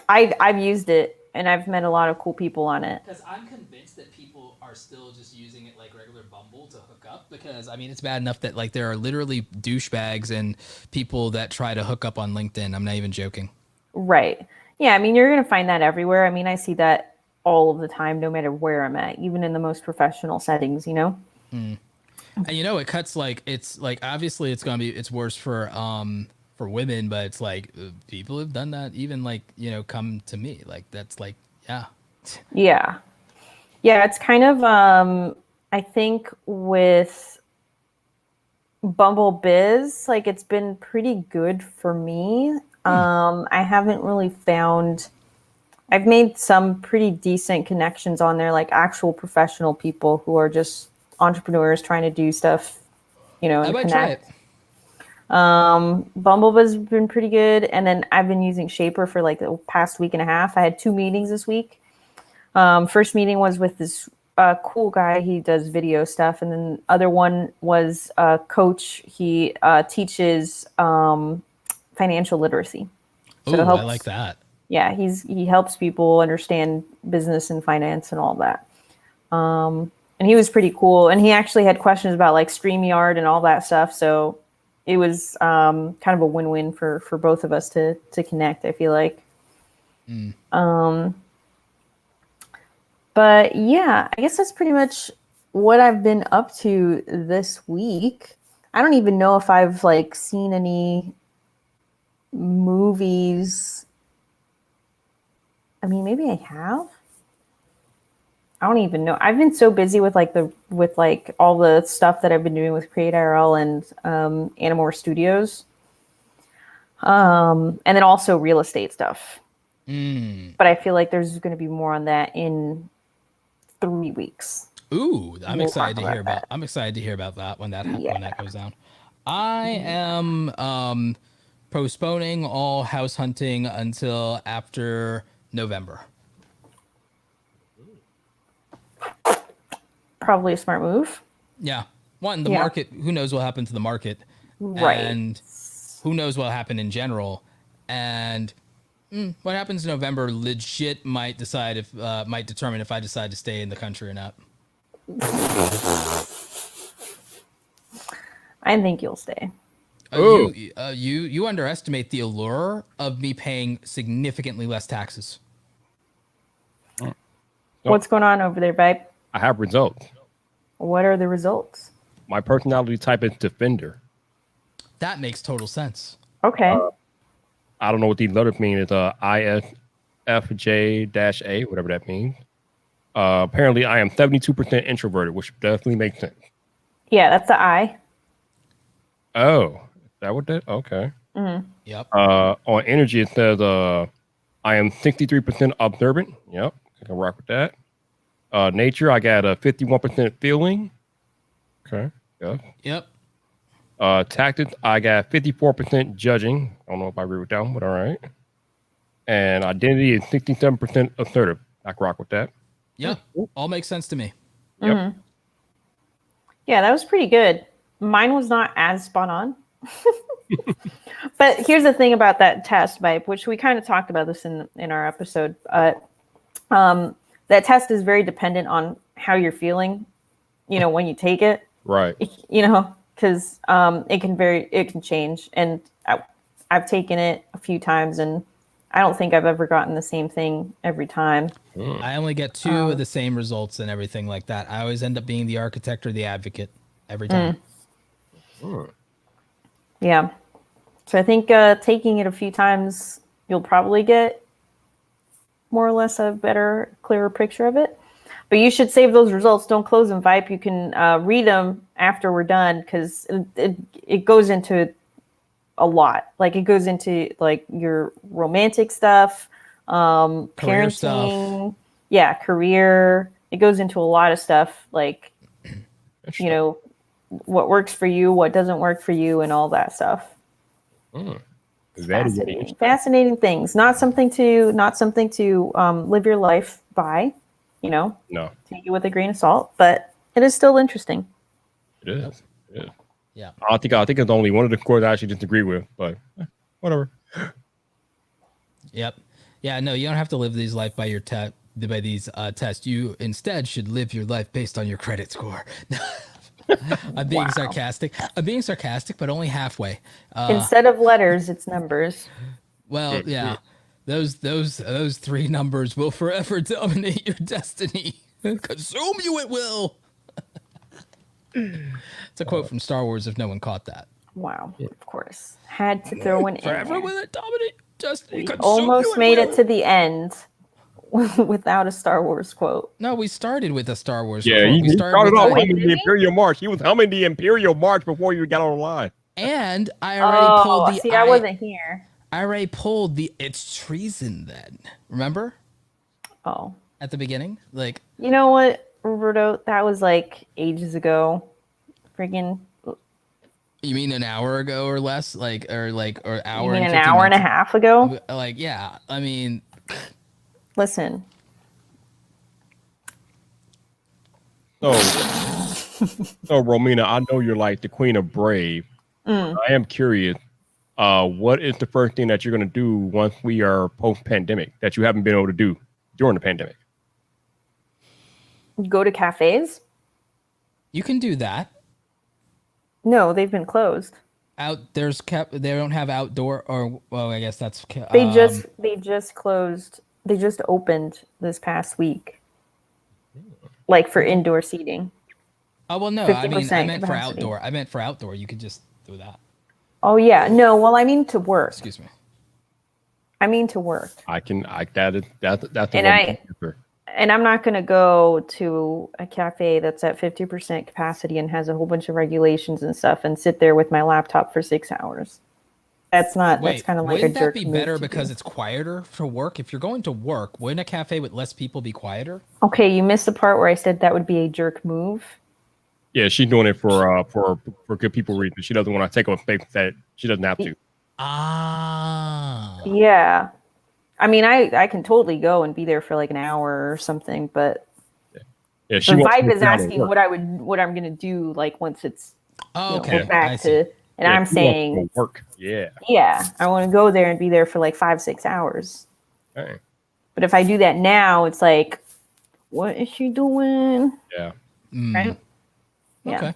I've used it and I've met a lot of cool people on it. Because I'm convinced that people are still just using it like regular Bumble to hook up. Because I mean, it's bad enough that like there are literally douchebags and people that try to hook up on LinkedIn. I'm not even joking. Right. Yeah, I mean, you're gonna find that everywhere. I mean, I see that all of the time, no matter where I'm at, even in the most professional settings. And it cuts like it's like obviously it's worse for women, but it's like people have done that even like come to me like that's like yeah it's kind of I think with Bumble Biz like it's been pretty good for me. I haven't really found I've made some pretty decent connections on there, like actual professional people who are just entrepreneurs trying to do stuff, I and might try it. connect. Bumblebee's been pretty good. And then I've been using Shaper for like the past week and a half. I had 2 meetings this week. First meeting was with this cool guy. He does video stuff. And then other one was a coach. He teaches financial literacy. So Ooh, I like that. Yeah, he helps people understand business and finance and all that. And he was pretty cool. And he actually had questions about like StreamYard and all that stuff. So it was kind of a win-win for both of us to connect, I feel like. But yeah, I guess that's pretty much what I've been up to this week. I don't even know if I've like seen any movies. I mean, maybe I have. I don't even know. I've been so busy with all the stuff that I've been doing with Create IRL and Animore Studios, and then also real estate stuff. But I feel like there's going to be more on that in 3 weeks. Ooh, I'm excited to hear about. I'm excited to hear about that when that goes down. I am postponing all house hunting until after November. Probably a smart move. Yeah. One, the market, who knows what happened to the market. Right. And who knows what happened in general. And what happens in November legit might determine if I decide to stay in the country or not. I think you'll stay. You underestimate the allure of me paying significantly less taxes. What's going on over there, babe? I have results. What are the results? My personality type is Defender. That makes total sense. Okay. I don't know what these letters mean. It's ISFJ-A, whatever that means. Apparently, I am 72% introverted, which definitely makes sense. Yeah, that's the I. Oh, is that what that? Okay. Mm-hmm. Yep. On energy, it says I am 63% observant. Yep, I can rock with that. Nature, I got a 51% feeling. Okay. Yeah. Yep. Tactics, I got 54% judging. I don't know if I agree with that one, but all right. And identity is 67% assertive. I can rock with that. Yeah, all makes sense to me. Yep. Mm-hmm. Yeah, that was pretty good. Mine was not as spot on. But here's the thing about that test, Vyyyper, which we kind of talked about this in our episode. That test is very dependent on how you're feeling, when you take it. Right. Because it can change. And I've taken it a few times, and I don't think I've ever gotten the same thing every time. I only get 2 of the same results and everything like that. I always end up being the architect or the advocate every time. Yeah. So I think taking it a few times, you'll probably get more or less a better, clearer picture of it. But you should save those results. Don't close them, Vyyyper. You can read them after we're done, because it goes into a lot. Like it goes into like your romantic stuff, parenting, stuff. Yeah, career. It goes into a lot of stuff, like what works for you, what doesn't work for you, and all that stuff. Fascinating things. Not something to live your life by. No. Take it with a grain of salt, but it is still interesting. It is. Yeah. I think it's only one of the scores I actually disagree with, but whatever. Yep. Yeah. No, you don't have to live these life by by these tests. You instead should live your life based on your credit score. I'm being sarcastic. I'm being sarcastic, but only halfway. Instead of letters, it's numbers. Well, yeah. Those 3 numbers will forever dominate your destiny. Consume you, it will. It's a quote from Star Wars, if no one caught that. Wow, of course. Had to throw one in forever will it dominate destiny. We almost made it to the end without a Star Wars quote. No, we started with a Star Wars quote. We started off with the Imperial March. He was humming the Imperial March before you got on the line. And I already pulled the... I wasn't here. I already pulled the "it's treason" then. Remember? Oh. at the beginning? Like, You know what, Roberto? That was like ages ago. Friggin'. you mean an hour ago or less? Or You hour mean and an 15 hour and a minutes? half ago? Like, yeah. I mean, Listen. So, so Romina, I know you're like the queen of brave. I am curious. What is the first thing that you're going to do once we are post-pandemic that you haven't been able to do during the pandemic? Go to cafes? you can do that. No, they've been closed. They don't have outdoor, or well, I guess that's They just closed. They just opened this past week. Like for indoor seating. oh well, no, I mean, I 50% meant for capacity. outdoor. I meant for outdoor. You could just do that. Oh yeah. No, well I mean to work. Excuse me. I mean to work. That's a And And I'm not going to go to a cafe that's at 50% capacity and has a whole bunch of regulations and stuff and sit there with my laptop for 6 hours. That's not. Wait, that's kind of like a wouldn't that jerk be move better to because do. it's quieter for work? If you're going to work, wouldn't a cafe with less people be quieter? Okay, you missed the part where I said that would be a jerk move. Yeah, she's doing it for good people reasons. She doesn't want to take a space that she doesn't have to. Ah. Yeah. I mean, I can totally go and be there for like an hour or something, but Yeah, the wants to vibe get is down to asking work. what I'm gonna do like once it's Oh, you know, okay. go back I see. to, and I'm She wants to saying go work. Yeah. yeah, I want to go there and be there for like 5-6 hours. Okay. But if I do that now, it's like, what is she doing? Yeah. Right? Yeah. Okay.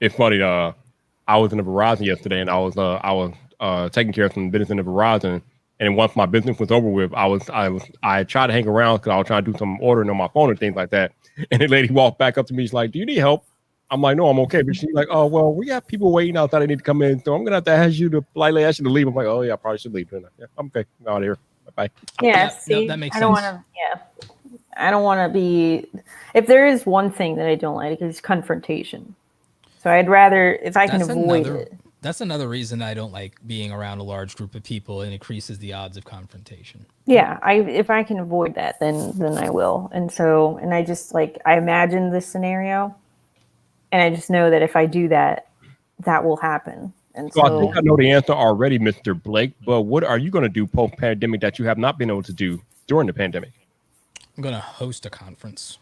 It's funny. I was in the Verizon yesterday, and I was taking care of some business in the Verizon. And once my business was over with, I tried to hang around because I was trying to do some ordering on my phone and things like that. And the lady walked back up to me. She's like, "Do you need help?" I'm like, "No, I'm okay." But she's like, "Oh, well, we got people waiting outside. They need to come in, so I'm gonna have to ask you to politely ask you to leave." I'm like, "Oh yeah, I probably should leave." Yeah, I'm okay. I'm out of here. Bye. Yeah. Yeah, See, no, that makes I don't sense. want to. Yeah. I don't want to be. If there is one thing that I don't like, it's confrontation. So I'd rather, if I can avoid it. That's another reason I don't like being around a large group of people. It increases the odds of confrontation. Yeah, if I can avoid that, then I will. And so, and I just like I imagine this scenario, and I just know that if I do that, that will happen. And So I think I know the answer already, Mr. Blake. But what are you going to do post-pandemic that you have not been able to do during the pandemic? I'm gonna host a conference.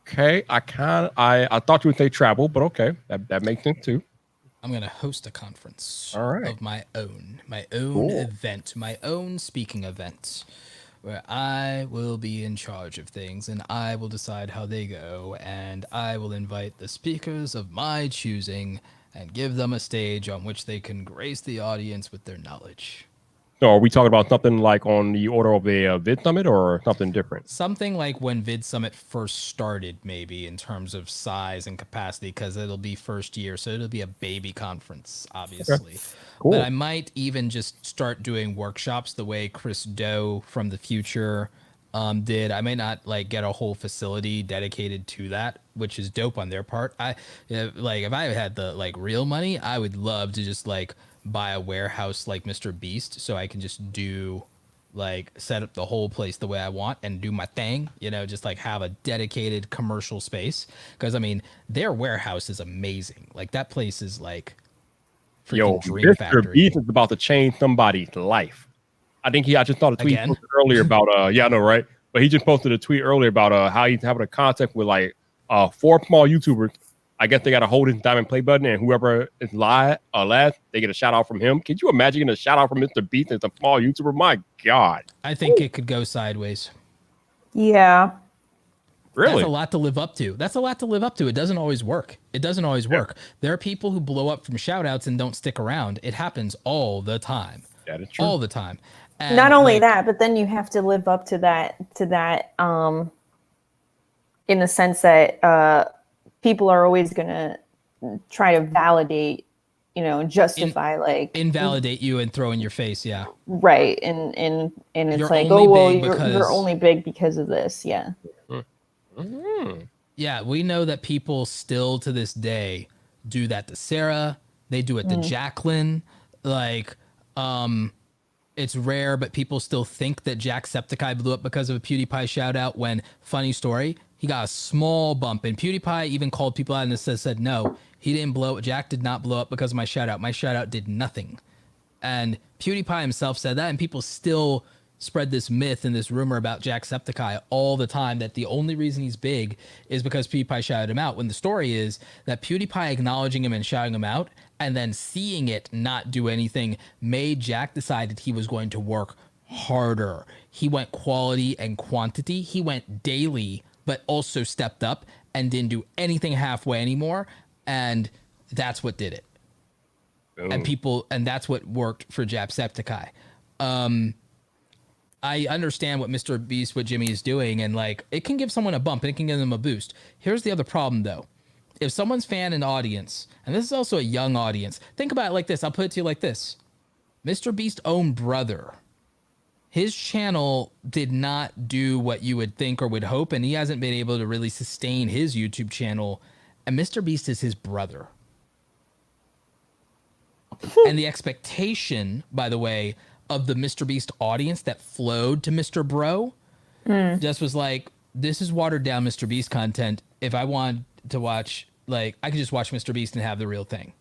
Okay, I thought you would say travel, but okay, that makes sense too. I'm gonna host a conference All right. of my own Cool. event, my own speaking event, where I will be in charge of things and I will decide how they go, and I will invite the speakers of my choosing and give them a stage on which they can grace the audience with their knowledge. So are we talking about something like on the order of a Vid Summit or something different? Something like when Vid Summit first started, maybe in terms of size and capacity, because it'll be first year, so it'll be a baby conference, obviously. Cool. But I might even just start doing workshops the way Chris Doe from the future did. I may not like get a whole facility dedicated to that, which is dope on their part. If I had the like real money, I would love to just like buy a warehouse like Mr. Beast, so I can just do like set up the whole place the way I want and do my thing, just like have a dedicated commercial space. Because I mean, their warehouse is amazing. Like that place is like freaking dream Mr. factory. Beast is about to change somebody's life. I just saw a tweet Again? posted earlier about yeah, I know, right? But he just posted a tweet earlier about how he's having a contact with like 4 small YouTubers. I guess they got to hold his diamond play button, and whoever is last, they get a shout out from him. Can you imagine getting a shout out from Mr. Beast as a small YouTuber? My God. I think it could go sideways. yeah, Really? That's a lot to live up to. It doesn't always work. There are people who blow up from shout outs and don't stick around. It happens all the time. That is true. All the time. And not only like, that, but then you have to live up to that in the sense that people are always going to try to validate, justify invalidate you and throw in your face. Yeah. right. And it's You're like, only oh, well, big you're because- only big because of this. Yeah. Yeah, we know that people still to this day do that to Sarah. They do it to Jacqueline. Like, It's rare, but people still think that Jacksepticeye blew up because of a PewDiePie shout out when, funny story, he got a small bump. And PewDiePie even called people out and said, no, he didn't blow. Jack did not blow up because of my shout out. My shout out did nothing. And PewDiePie himself said that, and people still spread this myth and this rumor about Jacksepticeye all the time that the only reason he's big is because PewDiePie shouted him out, when the story is that PewDiePie acknowledging him and shouting him out and then seeing it not do anything made Jack decide that he was going to work harder. He went quality and quantity. He went daily, but also stepped up and didn't do anything halfway anymore. And that's what did it. Boom. And that's what worked for Jacksepticeye. I understand what Mr. Beast, what Jimmy is doing, and like it can give someone a bump and it can give them a boost. Here's the other problem though. If someone's fan and audience, and this is also a young audience, think about it like this. I'll put it to you like this. Mr. Beast's own brother, his channel did not do what you would think or would hope, and he hasn't been able to really sustain his YouTube channel. And Mr. Beast is his brother. And the expectation, by the way, of the Mr. Beast audience that flowed to Mr. Bro just was like, this is watered down Mr. Beast content. If I want to watch, like, I could just watch Mr. Beast and have the real thing.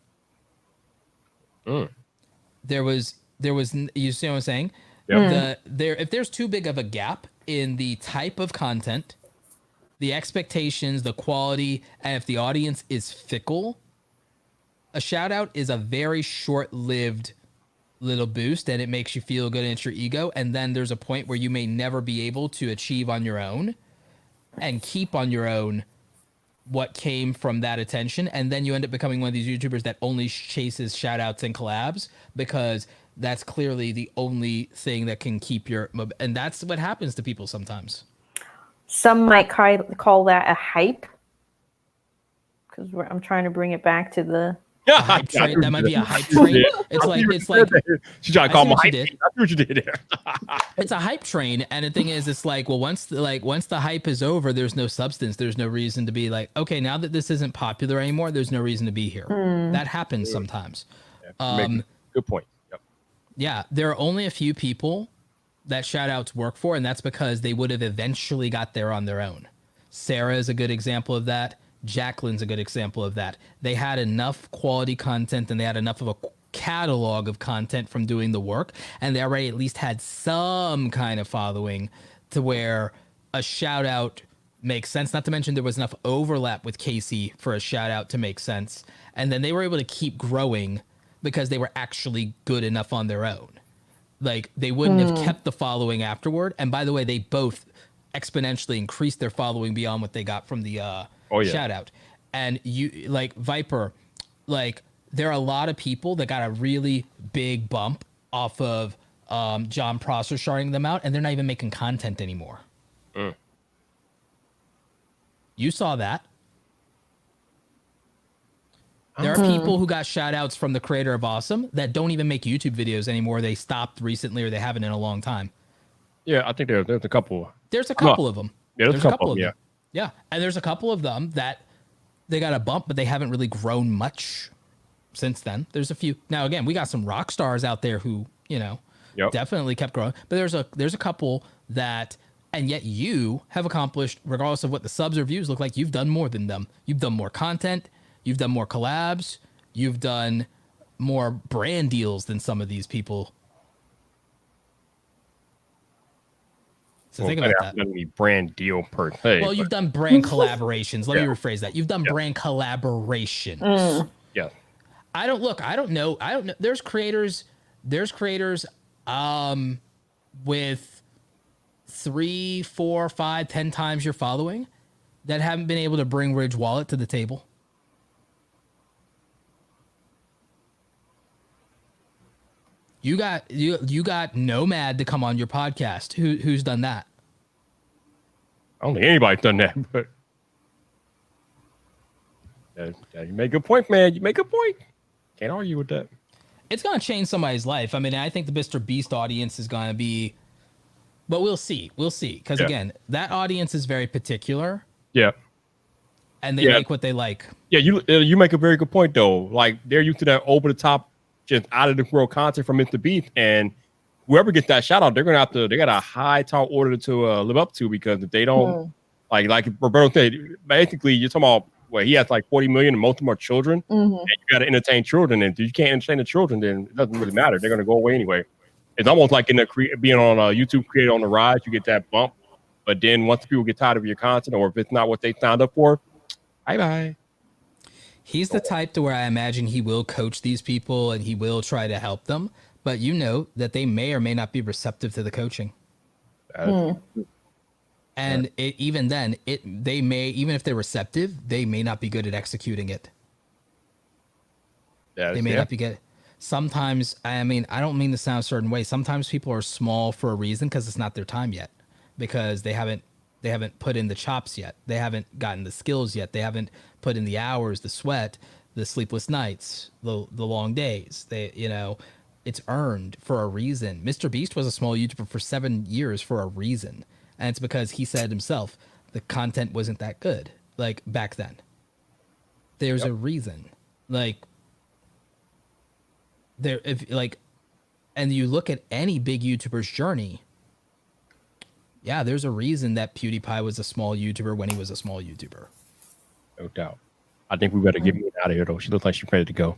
There was, you see what I'm saying? Yep. If there's too big of a gap in the type of content, the expectations, the quality, and if the audience is fickle, a shout out is a very short-lived little boost, and it makes you feel good and it's your ego. And then there's a point where you may never be able to achieve on your own and keep on your own what came from that attention. And then you end up becoming one of these YouTubers that only chases shout outs and collabs because that's clearly the only thing that can keep your, and that's what happens to people sometimes. Some might call that a hype, because I'm trying to bring it back to the hype train. That might be a hype train. It's like she tried to call me hype. I see what you did there. It's a hype train, and the thing is, it's like, well, once the hype is over, there's no substance. There's no reason to be like, okay, now that this isn't popular anymore, there's no reason to be here. That happens sometimes. Good point. Yep. Yeah, there are only a few people that shout outs work for, and that's because they would have eventually got there on their own. Sarah is a good example of that. Jacqueline's a good example of that. They had enough quality content and they had enough of a catalog of content from doing the work, and they already at least had some kind of following to where a shout out makes sense. Not to mention there was enough overlap with Casey for a shout out to make sense. And then they were able to keep growing because they were actually good enough on their own. Like they wouldn't have kept the following afterward. And by the way, they both exponentially increased their following beyond what they got from the shout out. And you like Vyyyper, like there are a lot of people that got a really big bump off of John Prosser shouting them out, and they're not even making content anymore. You saw that. There are people who got shout outs from the creator of Awesome that don't even make YouTube videos anymore. They stopped recently, or they haven't in a long time. Yeah, I think there's a couple. There's a couple of them. Yeah, there's a couple of them. Yeah, and there's a couple of them that they got a bump, but they haven't really grown much since then. There's a few. Now, again, we got some rock stars out there who, you know, definitely kept growing. But there's a couple that, and yet you have accomplished, regardless of what the subs or views look like, you've done more than them. You've done more content. You've done more collabs. You've done more brand deals than some of these people. So think about that. Any brand deal per se. Well, you've done brand collaborations. Let me rephrase that. You've done brand collaborations. Yeah. I don't know. There's creators with 3, 4, 5, 10 times your following that haven't been able to bring Ridge Wallet to the table. You got Nomad to come on your podcast. Who's done that? I don't think anybody's done that, but you make a good point, man. You make a point. Can't argue with that. It's gonna change somebody's life. I mean, I think the Mr. Beast audience is gonna be, but we'll see. Because again, that audience is very particular. Yeah. And they like what they like. Yeah, you make a very good point though. Like they're used to that over the top, just out of the world content from Mr. Beast, and whoever gets that shout out, they got a high tall order to live up to, because if they don't like Roberto said, basically you're talking about he has like 40 million and most of them are children, and you got to entertain children, and if you can't entertain the children, then it doesn't really matter. They're gonna go away anyway. It's almost like being on a YouTube creator on the rise, you get that bump, but then once people get tired of your content, or if it's not what they signed up for, bye. He's the type to where I imagine he will coach these people and he will try to help them, but you know that they may or may not be receptive to the coaching. And even then, they may, even if they're receptive, they may not be good at executing it. They may not be good. Sometimes, I mean, I don't mean to sound a certain way. Sometimes people are small for a reason because it's not their time yet, because they haven't put in the chops yet. They haven't gotten the skills yet. They haven't put in the hours, the sweat, the sleepless nights, the long days. It's earned for a reason. Mr. Beast was a small YouTuber for 7 years for a reason. And it's because he said himself, the content wasn't that good. Like back then, there's a reason. And you look at any big YouTuber's journey. Yeah, there's a reason that PewDiePie was a small YouTuber when he was a small YouTuber. No doubt. I think we better get me out of here, though. She looks like she's ready to go.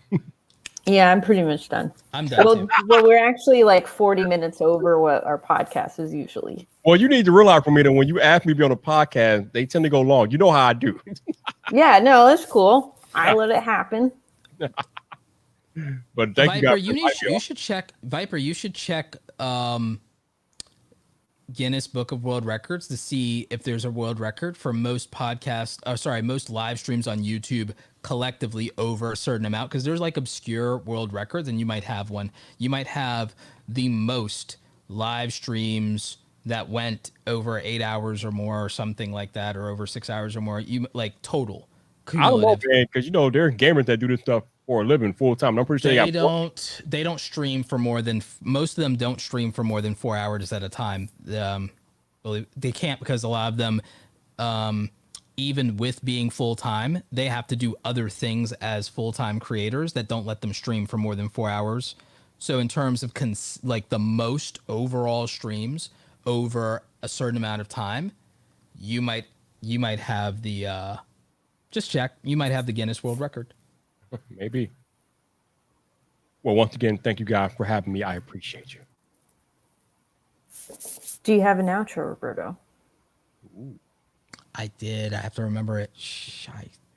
Yeah, I'm pretty much done. I'm done. Well, we're actually like 40 minutes over what our podcast is usually. Well, you need to realize for me that when you ask me to be on a podcast, they tend to go long. You know how I do. Yeah, no, that's cool. I let it happen. But thank Vyyyper, you guys. You should check Vyyyper. You should check Guinness Book of World Records to see if there's a world record for most most live streams on YouTube collectively over a certain amount, because there's like obscure world records, and you might have one. You might have the most live streams that went over 8 hours or more, or something like that, or over 6 hours or more. You like total. I don't know, man, because there are gamers that do this stuff for a living full time. I'm pretty sure they don't stream for more than, most of them don't stream for more than 4 hours at a time. They can't, because a lot of them, even with being full time, they have to do other things as full time creators that don't let them stream for more than 4 hours. So in terms of the most overall streams over a certain amount of time, you might have the just check. You might have the Guinness World Record. Maybe. Well, once again, thank you guys for having me. I appreciate you. Do you have an outro, Roberto? Ooh. I did. I have to remember it.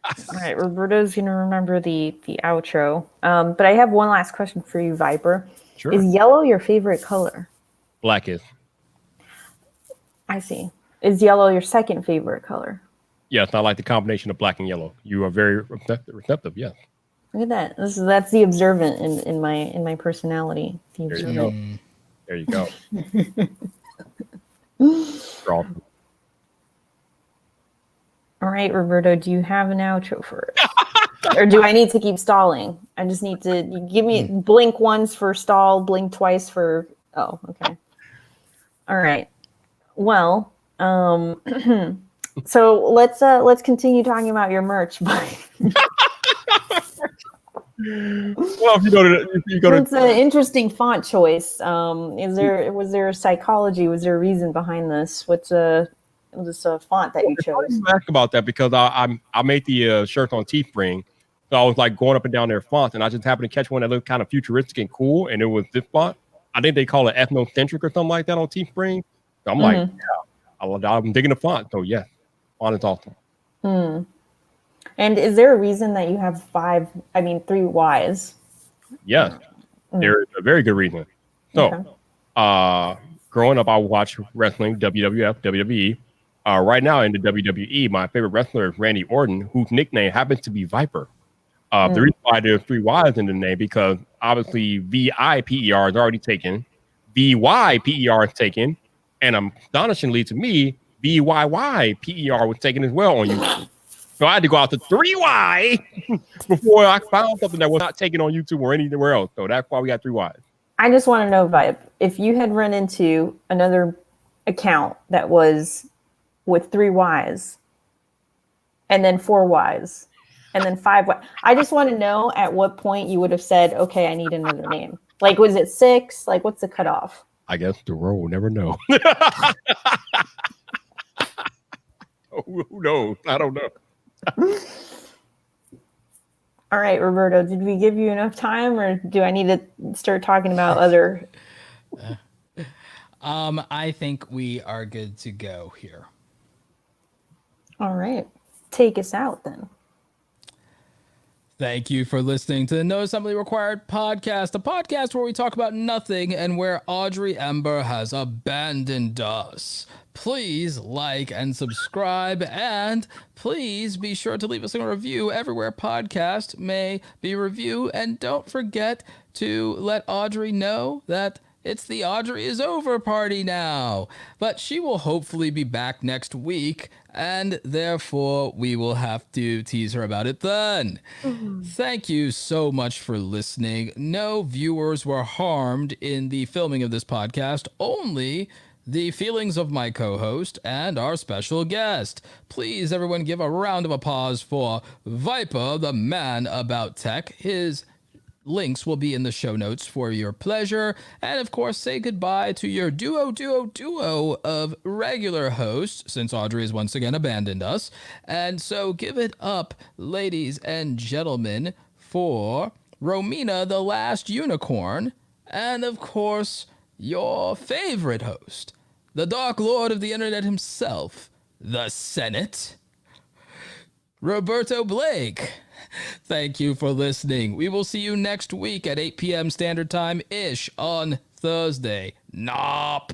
All right, Roberto's gonna remember the outro. But I have one last question for you, Vyyyper. Sure. Is yellow your favorite color? Black is. I see. Is yellow your second favorite color? Yes, I like the combination of black and yellow. You are very receptive. Yes. Look at that. That's the observant in my personality. The observant. There you go. Awesome. All right, Roberto, do you have an outro for it? Or do I need to keep stalling? I just need to give me blink once for stall, blink twice for. Oh, okay. All right. Well, so let's continue talking about your merch. Well, if you go to It's an interesting font choice. Was there a psychology? Was there a reason behind this? What's a font that you chose? I ask about that because I made the shirts on Teespring, so I was like going up and down their fonts, and I just happened to catch one that looked kind of futuristic and cool, and it was this font. I think they call it ethnocentric or something like that on Teespring. So I'm like, yeah, I'm digging the font. So yeah, font is awesome. And is there a reason that you have 3 Ys? Yes, there is a very good reason. So, growing up, I watched wrestling, WWF, WWE. Right now in the WWE, my favorite wrestler is Randy Orton, whose nickname happens to be Vyyyper. The reason why there's 3 Ys in the name, because obviously VIPER is already taken, VYPER is taken, and astonishingly to me, VYYPER was taken as well on YouTube. So I had to go out to 3Y before I found something that was not taken on YouTube or anywhere else. So that's why we got 3 Ys. I just want to know, Vyyyper, if you had run into another account that was with 3 Ys and then 4 Ys and then 5 Ys, I just want to know at what point you would have said, okay, I need another name. Like, was it 6? Like, what's the cutoff? I guess the world will never know. Who knows? I don't know. All right, Roberto, did we give you enough time, or do I need to start talking about other? I think we are good to go here. All right, take us out then. Thank you for listening to the No Assembly Required podcast, a podcast where we talk about nothing and where Audrey Ember has abandoned us. Please like and subscribe, and please be sure to leave us a review everywhere podcast may be reviewed. And don't forget to let Audrey know that it's the Audrey is over party now, but she will hopefully be back next week, and therefore we will have to tease her about it then. Thank you so much for listening. No viewers were harmed in the filming of this podcast, only the feelings of my co-host and our special guest. Please, everyone, give a round of applause for Vyyyper, the man about tech. His links will be in the show notes for your pleasure. And of course, say goodbye to your duo of regular hosts, since Audrey has once again abandoned us. And so give it up, ladies and gentlemen, for Romina, the last unicorn. And of course, your favorite host, the Dark Lord of the Internet himself, the Senate, Roberto Blake. Thank you for listening. We will see you next week at 8 p.m. Standard Time-ish on Thursday. NARP.